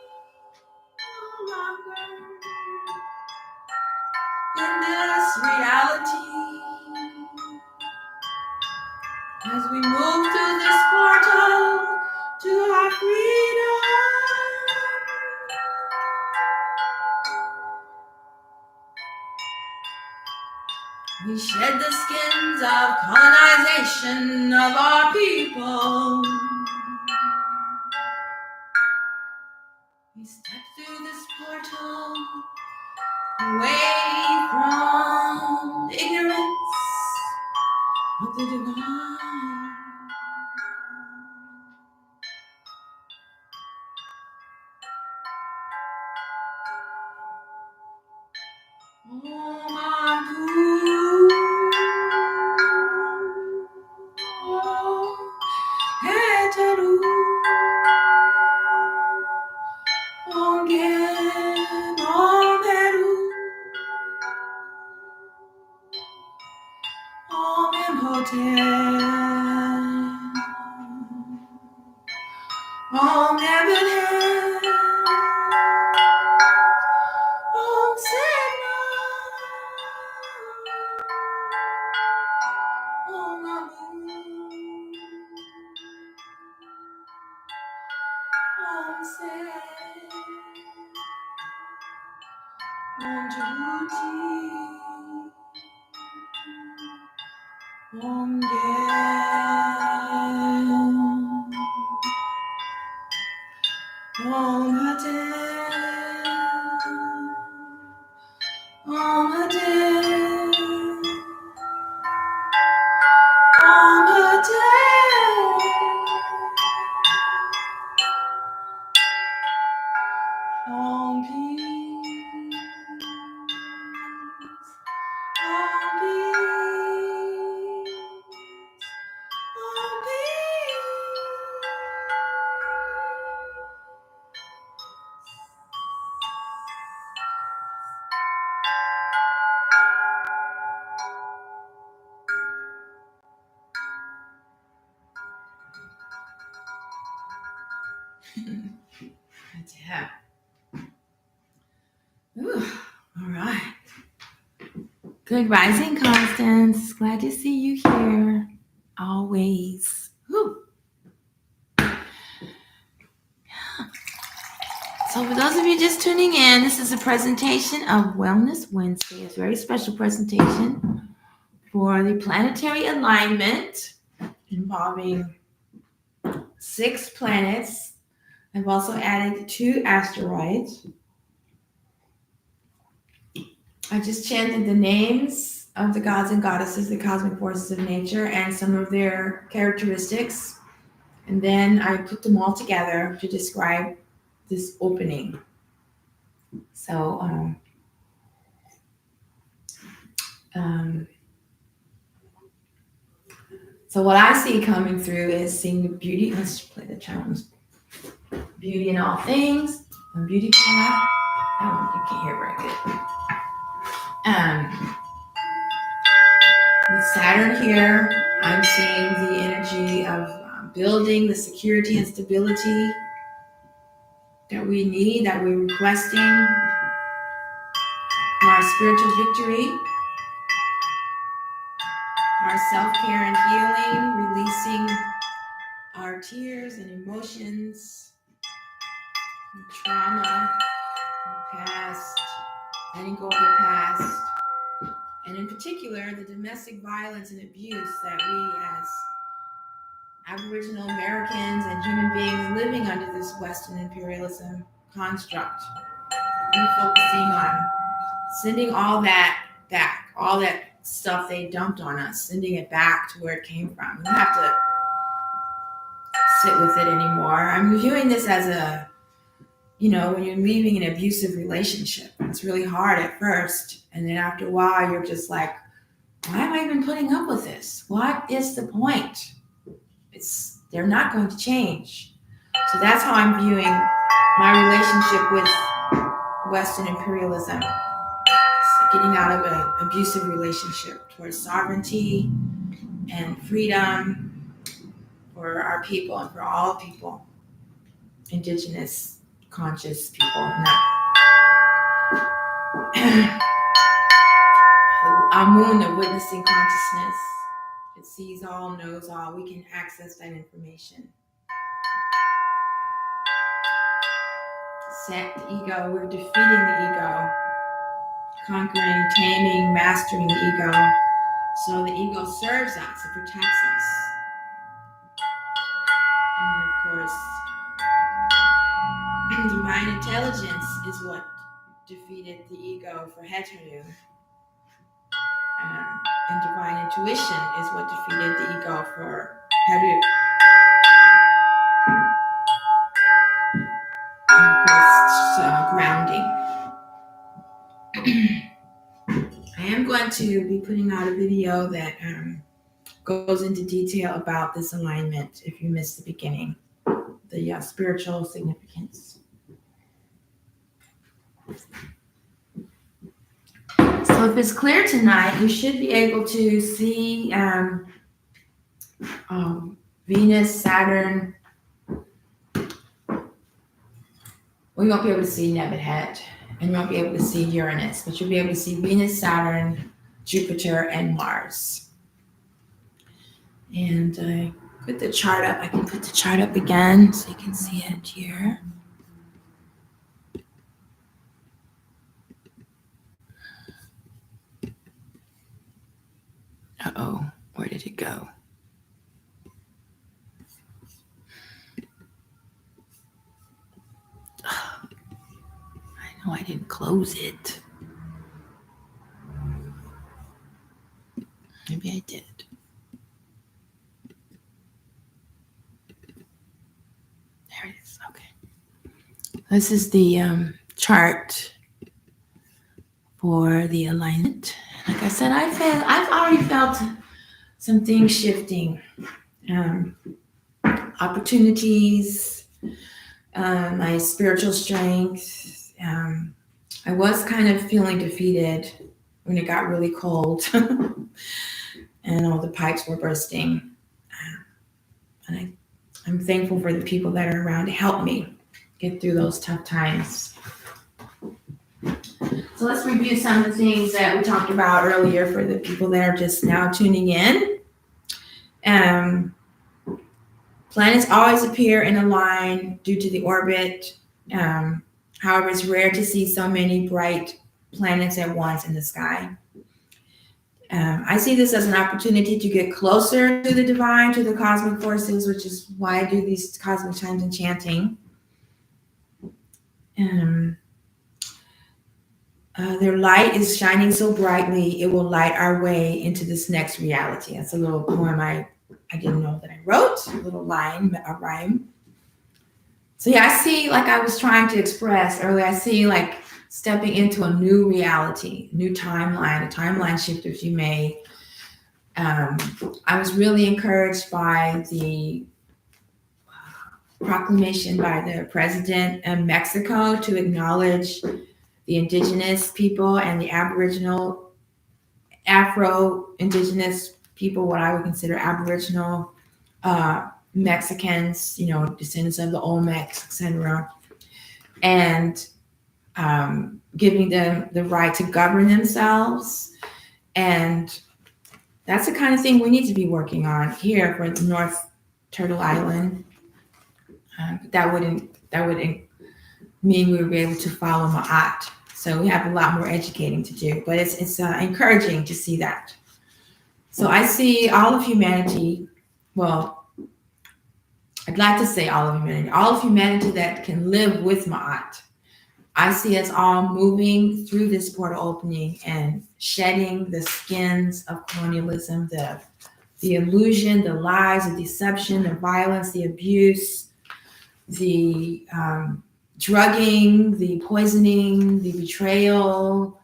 no longer in this reality. As we move through this portal to our freedom, we shed the skins of colonization of our people. We step through this portal away from ignorance of the divine. Om Heaven, Om Sigma, Om Amu, Om Se, Om Jahuti, Om Gen, Om Haten, Om Haten, Om Haten, Om Peace, Om Peace, Om Peace. Yeah. Ooh, all right. Good rising, Constance. Glad to see you here. Always. Whew. So for those of you just tuning in, this is a presentation of Wellness Wednesday. It's a very special presentation for the planetary alignment involving 6 planets. I've also added 2 asteroids. I just chanted the names of the gods and goddesses, the cosmic forces of nature, and some of their characteristics. And then I put them all together to describe this opening. So, so what I see coming through is seeing the beauty. Let's play the chimes. Beauty in all things. And beauty path. Oh, you can't hear very good. With Saturn here, I'm seeing the energy of building the security and stability that we need, that we're requesting for our spiritual victory, our self-care and healing, releasing our tears and emotions, and trauma, and past, letting go of the past, and in particular, the domestic violence and abuse that we as Aboriginal Americans and human beings living under this Western imperialism construct, we're focusing on sending all that back, all that stuff they dumped on us, sending it back to where it came from. We don't have to sit with it anymore. I'm viewing this as a, when you're leaving an abusive relationship, it's really hard at first. And then after a while, you're just like, why am I even putting up with this? What is the point? They're not going to change. So that's how I'm viewing my relationship with Western imperialism. It's getting out of an abusive relationship towards sovereignty and freedom for our people and for all people, indigenous, conscious people. Our moon, the witnessing consciousness, it sees all, knows all. We can access that information. Set the ego. We're defeating the ego, conquering, taming, mastering the ego. So the ego serves us, it protects us. And of course, divine intelligence is what defeated the ego for Heteru. And divine intuition is what defeated the ego for Heru. And of course, grounding. I am going to be putting out a video that goes into detail about this alignment if you missed the beginning, the spiritual significance. So if it's clear tonight, you should be able to see Venus, Saturn. We won't be able to see Nebuchadnezzar, and you won't be able to see Uranus, but you'll be able to see Venus, Saturn, Jupiter, and Mars. And I put the chart up. I can put the chart up again so you can see it here. Uh-oh, where did it go? I know I didn't close it. Maybe I did. There it is. Okay. This is the chart for the alignment. Like I said, I've already felt some things shifting. Opportunities, my spiritual strength. I was kind of feeling defeated when it got really cold and all the pipes were bursting. And I'm thankful for the people that are around to help me get through those tough times. So let's review some of the things that we talked about earlier for the people that are just now tuning in. Planets always appear in a line due to the orbit. However, it's rare to see so many bright planets at once in the sky. I see this as an opportunity to get closer to the divine, to the cosmic forces, which is why I do these cosmic chimes and chanting. Their light is shining so brightly, it will light our way into this next reality. That's a little poem I didn't know that I wrote, a little line, a rhyme. So yeah, I see, like I was trying to express earlier, I see like stepping into a new reality, new timeline, a timeline shift, if you may. I was really encouraged by the proclamation by the president of Mexico to acknowledge the indigenous people and the Aboriginal, Afro-Indigenous people, what I would consider Aboriginal Mexicans, descendants of the Olmecs, etc., and giving them the right to govern themselves. And that's the kind of thing we need to be working on here for North Turtle Island. That wouldn't mean we would be able to follow Ma'at. So we have a lot more educating to do, but it's encouraging to see that. So I see all of humanity, well, I'd like to say all of humanity that can live with Ma'at. I see us all moving through this portal opening and shedding the skins of colonialism, the illusion, the lies, the deception, the violence, the abuse, the drugging, the poisoning, the betrayal,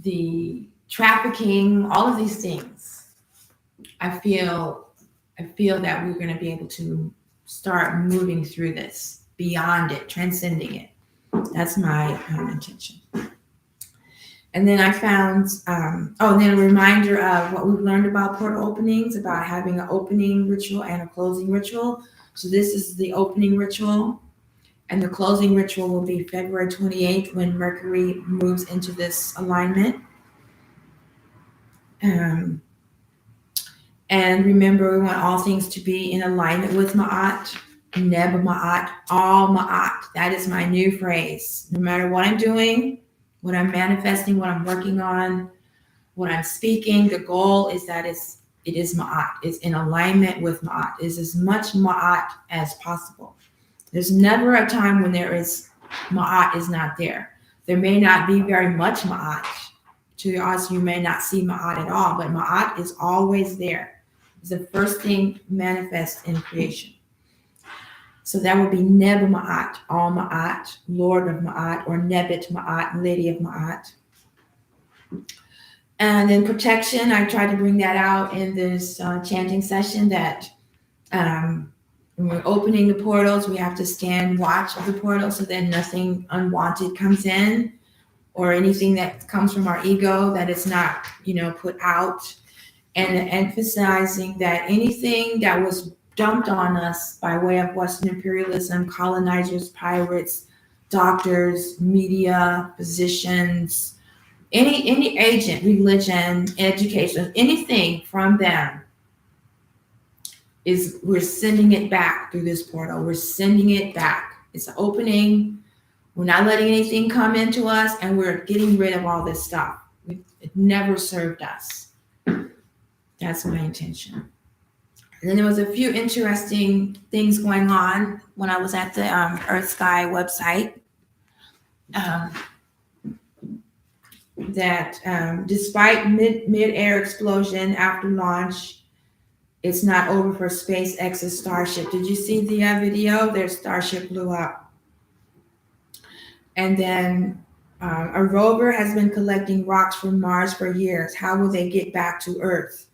the trafficking, all of these things. I feel that we're going to be able to start moving through this, beyond it, transcending it. That's my intention. And then I found, and then a reminder of what we've learned about portal openings, about having an opening ritual and a closing ritual. So this is the opening ritual, and the closing ritual will be February 28th when Mercury moves into this alignment. And remember, we want all things to be in alignment with Ma'at, Neb Ma'at, all Ma'at. That is my new phrase. No matter what I'm doing, what I'm manifesting, what I'm working on, what I'm speaking, the goal is that it is Ma'at. It's in alignment with Ma'at. It's as much Ma'at as possible. There's never a time when there is Ma'at is not there. There may not be very much Ma'at. To us, you may not see Ma'at at all, but Ma'at is always there. It's the first thing manifest in creation. So that would be Neb Ma'at, all Ma'at, Lord of Ma'at, or Nebit Ma'at, Lady of Ma'at. And then protection, I tried to bring that out in this chanting session that when we're opening the portals, we have to stand watch of the portal so that nothing unwanted comes in, or anything that comes from our ego that is not, put out. And emphasizing that anything that was dumped on us by way of Western imperialism, colonizers, pirates, doctors, media, physicians, any agent, religion, education, anything from them, we're sending it back through this portal. We're sending it back. It's an opening. We're not letting anything come into us, and we're getting rid of all this stuff. It never served us. That's my intention. And then there was a few interesting things going on when I was at the Earth Sky website. That despite mid-air explosion after launch, it's not over for SpaceX's Starship. Did you see the video? Their Starship blew up. And then a rover has been collecting rocks from Mars for years. How will they get back to Earth?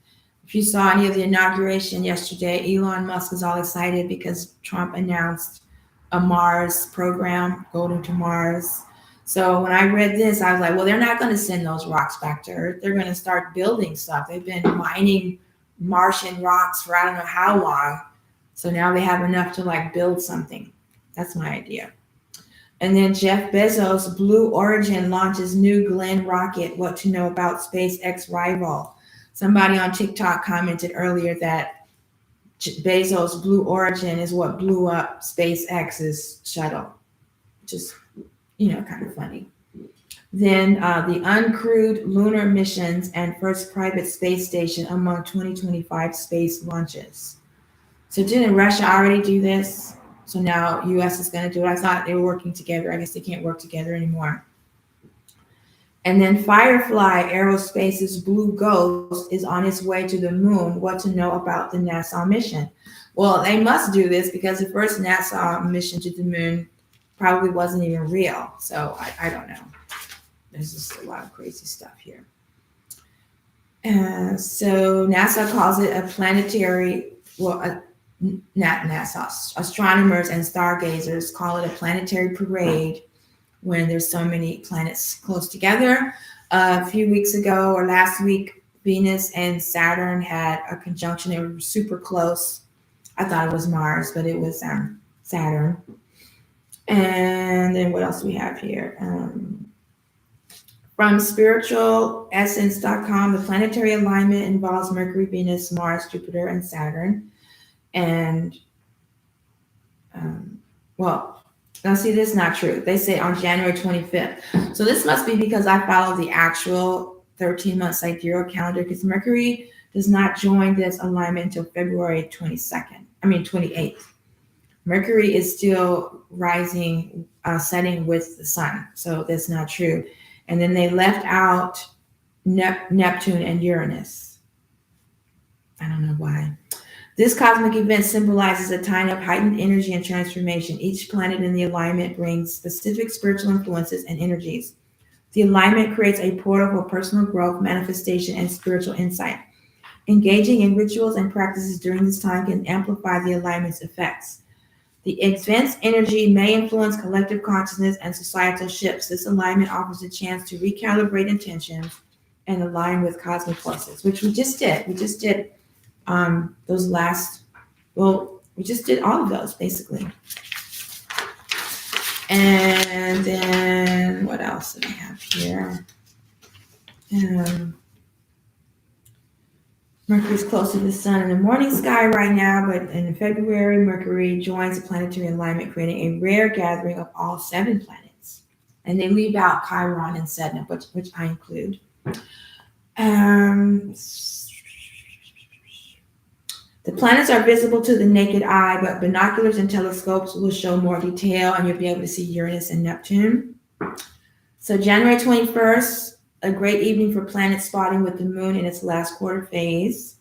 If you saw any of the inauguration yesterday, Elon Musk is all excited because Trump announced a Mars program, going to Mars. So when I read this, I was like, well, they're not going to send those rocks back to Earth. They're going to start building stuff. They've been mining Martian rocks for I don't know how long. So now they have enough to build something. That's my idea. And then Jeff Bezos, Blue Origin launches new Glenn rocket. What to know about SpaceX rival? Somebody on TikTok commented earlier that Bezos' Blue Origin is what blew up SpaceX's shuttle. Just, kind of funny. Then the uncrewed lunar missions and first private space station among 2025 space launches. So didn't Russia already do this? So now U.S. is going to do it. I thought they were working together. I guess they can't work together anymore. And then Firefly Aerospace's Blue Ghost is on its way to the moon. What to know about the NASA mission? Well, they must do this because the first NASA mission to the moon probably wasn't even real. So I don't know. There's just a lot of crazy stuff here. So NASA calls it a planetary, not NASA, astronomers and stargazers call it a planetary parade when there's so many planets close together. A few weeks ago or last week, Venus and Saturn had a conjunction. They were super close. I thought it was Mars, but it was Saturn. And then what else do we have here? From spiritualessence.com, the planetary alignment involves Mercury, Venus, Mars, Jupiter, and Saturn. And, well, now see, this is not true. They say on January 25th. So this must be because I follow the actual 13-month sidereal calendar, because Mercury does not join this alignment until February 28th. Mercury is still rising, setting with the sun. So that's not true. And then they left out Neptune and Uranus. I don't know why. This cosmic event symbolizes a time of heightened energy and transformation. Each planet in the alignment brings specific spiritual influences and energies. The alignment creates a portal for personal growth, manifestation, and spiritual insight. Engaging in rituals and practices during this time can amplify the alignment's effects. The event's energy may influence collective consciousness and societal shifts. This alignment offers a chance to recalibrate intentions and align with cosmic forces, which we just did. We just did we just did all of those basically. And then what else do we have here? Mercury's close to the sun in the morning sky right now, but in February, Mercury joins the planetary alignment, creating a rare gathering of all 7 planets. And they leave out Chiron and Sedna, which I include. The planets are visible to the naked eye, but binoculars and telescopes will show more detail, and you'll be able to see Uranus and Neptune. So January 21st, a great evening for planet spotting with the moon in its last quarter phase.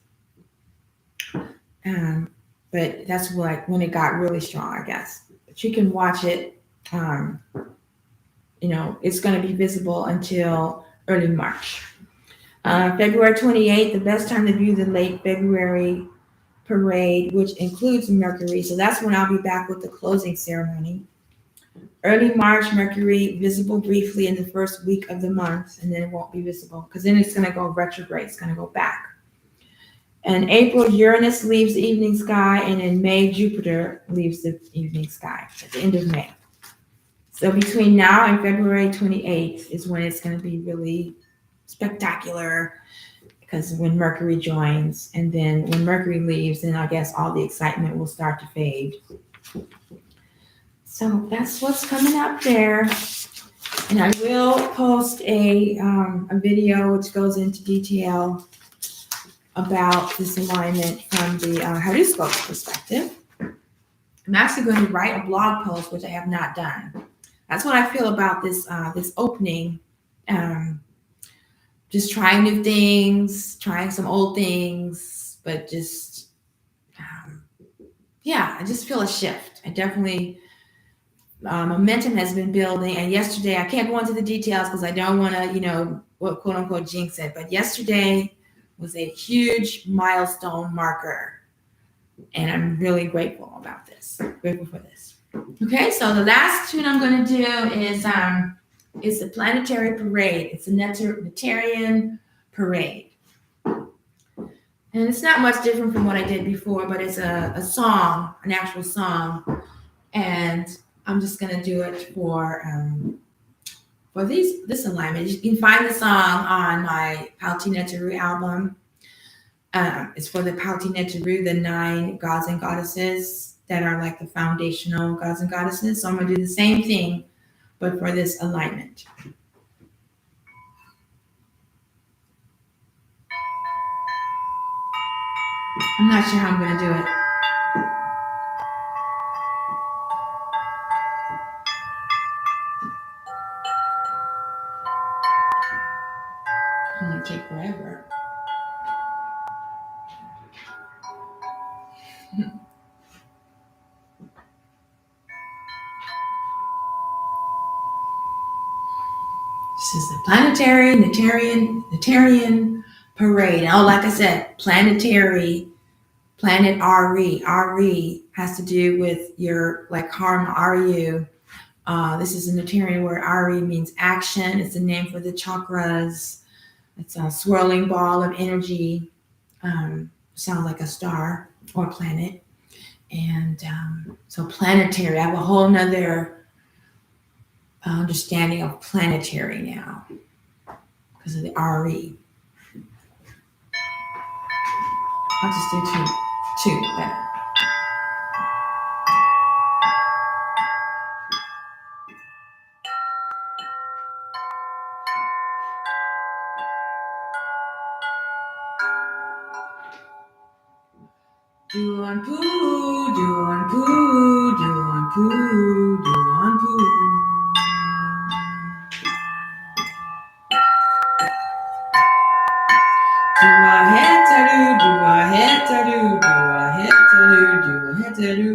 But that's like when it got really strong, I guess. But you can watch it. It's going to be visible until early March. February 28th, the best time to view the late February parade, which includes Mercury. So that's when I'll be back with the closing ceremony. Early March, Mercury visible briefly in the first week of the month, and then it won't be visible because then it's going to go retrograde. It's going to go back. In April, Uranus leaves the evening sky, and in May, Jupiter leaves the evening sky at the end of May. So between now and February 28th is when it's going to be really spectacular, because when Mercury joins, and then when Mercury leaves, then I guess all the excitement will start to fade. So that's what's coming up there. And I will post a video which goes into detail about this alignment from the horoscope perspective. I'm actually going to write a blog post, which I have not done. That's what I feel about this opening. Just trying new things, trying some old things, but just, I just feel a shift. I definitely... momentum has been building, and yesterday, I can't go into the details because I don't want to, quote unquote jinx it, but yesterday was a huge milestone marker, and I'm really grateful about this, grateful for this. Okay, so the last tune I'm going to do is the Planetary Parade. It's a Neptunian parade. And it's not much different from what I did before, but it's a song, an actual song, and I'm just gonna do it for this alignment. You can find the song on my PlanetAry album. It's for the PlanetAry, the 9 gods and goddesses that are like the foundational gods and goddesses. So I'm gonna do the same thing, but for this alignment. I'm not sure how I'm gonna do it. It's gonna take forever. This is the Planetary Natarian Parade. Oh, like I said, planetary, planet RE. RE has to do with your like karma, RU. This is a Natarian word. RE means action. It's a name for the chakras. It's a swirling ball of energy. Sounds like a star or planet. And so planetary, I have a whole nother understanding of planetary now because of the RE. I'll just do two better. Do on poo, do on poo, do on poo, do on poo. Do a head to do a head to do a head to do a head to do.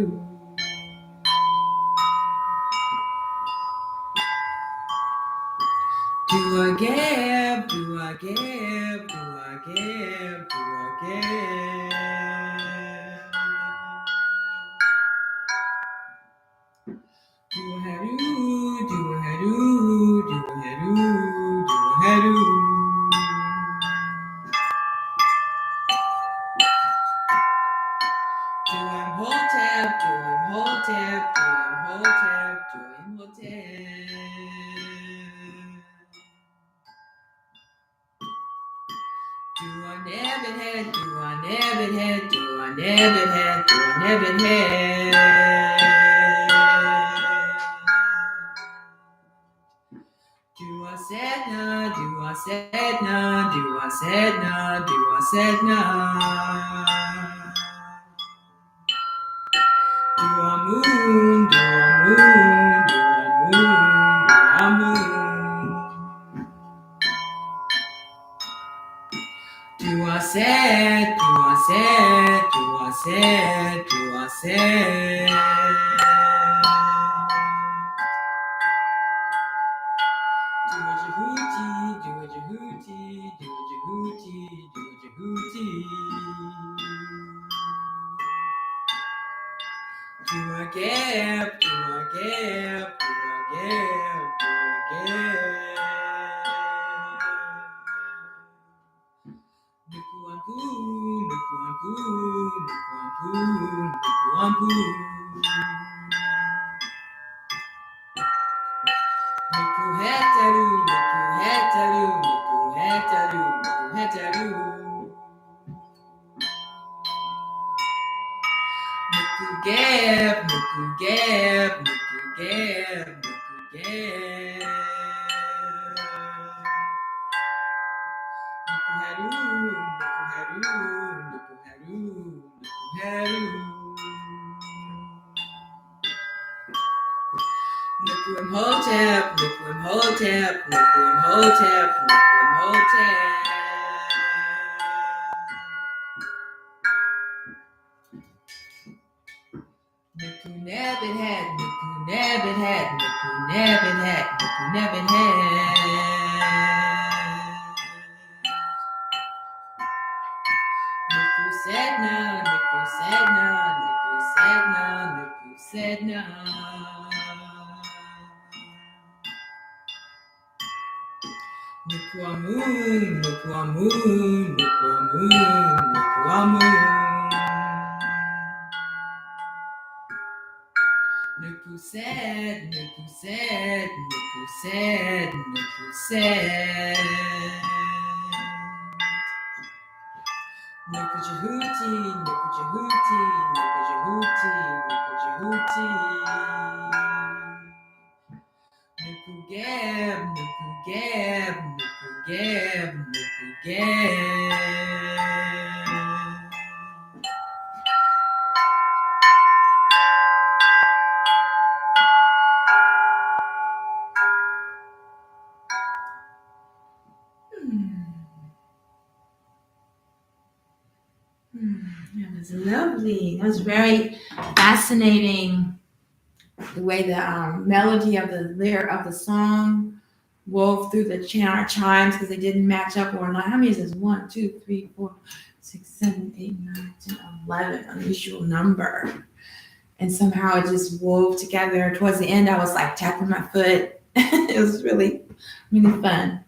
Do a gap, do a gap, do a gap, do a gap. Do a headoo, do a headoo, do a headoo, do a headoo. Doing Hotep, doing Hotep, doing Hotep, doing Hotep. Do a nebbit head, do a nebbit head, do a nebbit head, do a nebbit head. Do a sedna, do a sedna, do a sedna, do a sedna. Do a moon, do a moon, do a moon, do a moon. Do a set, do a set, do a set, do a set. Do a jahooty, do a jahooty, do a jahooty, do a jahooty. Do a gap, do a gap, do a gap, do a gap. Nuku on poo, nuku on poo, nuku on poo, nuku on poo. Nuku hetaru, nuku hetaru, nuku hetaru, nuku hetaru. Nuku gap, nuku gap, nuku gap, nuku gap. Nuku haru, nuku haru, nuku haru, nuku haru. Nuku and Hotep, nuku and Hotep, nuku and Hotep, nuku and Hotep. Nuku nebbit head, nuku nebbit head, nuku nebbit head, nuku nebbit head. Nuku sedna, nuku sedna, nuku sedna, nuku sedna. Nuku a moon, nuku a moon, nuku a moon, nuku a moon. Nuku said, nuku said, nuku said, nuku said. Nuku jahooty, nuku jahooty, nuku jahooty, nuku jahooty. Nuku gab, nuku gab, nuku gab, nuku gab. That was lovely. That was very fascinating. The way the melody of the lyric of the song wove through the chimes because they didn't match up or not. How many is this? 1, 2, 3, 4, 6, 7, 8, 9, 10, 11. Unusual number. And somehow it just wove together. Towards the end, I was like tapping my foot. It was really, really fun.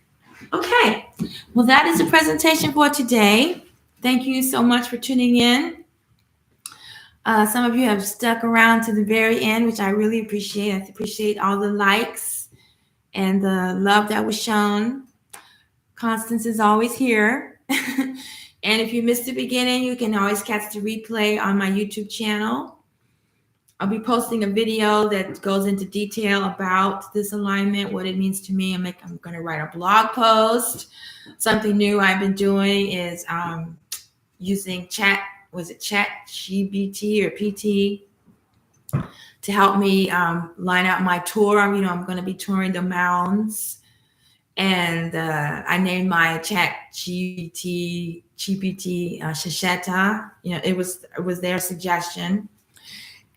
Okay. Well, that is the presentation for today. Thank you so much for tuning in. Some of you have stuck around to the very end, which I really appreciate. I appreciate all the likes and the love that was shown. Constance is always here. And if you missed the beginning, you can always catch the replay on my YouTube channel. I'll be posting a video that goes into detail about this alignment, what it means to me. I'm going to write a blog post. Something new I've been doing is using Chat GBT or PT to help me line out my tour. I'm going to be touring the mounds, and I named my Chat GPT Shasheta. It was their suggestion,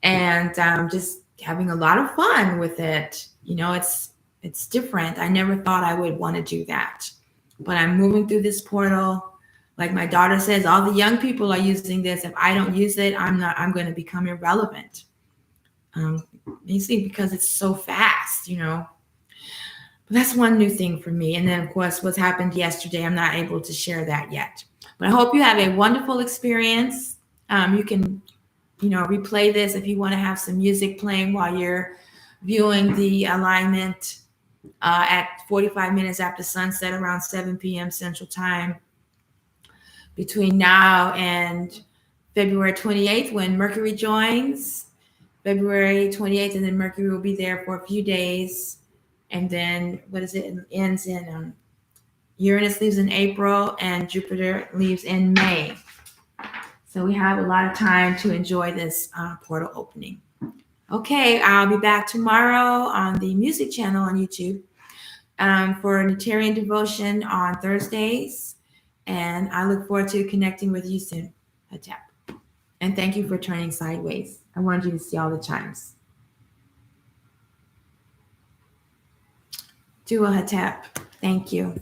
and just having a lot of fun with it. It's different. I never thought I would want to do that, but I'm moving through this portal. Like my daughter says, all the young people are using this. If I don't use it, I'm going to become irrelevant. Basically because it's so fast, But that's one new thing for me. And then, of course, what's happened yesterday, I'm not able to share that yet. But I hope you have a wonderful experience. You can, replay this if you want to have some music playing while you're viewing the alignment at 45 minutes after sunset around 7 p.m. Central Time. Between now and February 28th, when Mercury joins, February 28th, and then Mercury will be there for a few days. And then, it ends in Uranus leaves in April and Jupiter leaves in May. So we have a lot of time to enjoy this portal opening. Okay, I'll be back tomorrow on the music channel on YouTube for Natarian Devotion on Thursdays. And I look forward to connecting with you soon. Hatep. And thank you for turning sideways. I wanted you to see all the chimes. Do a Hatep. Thank you.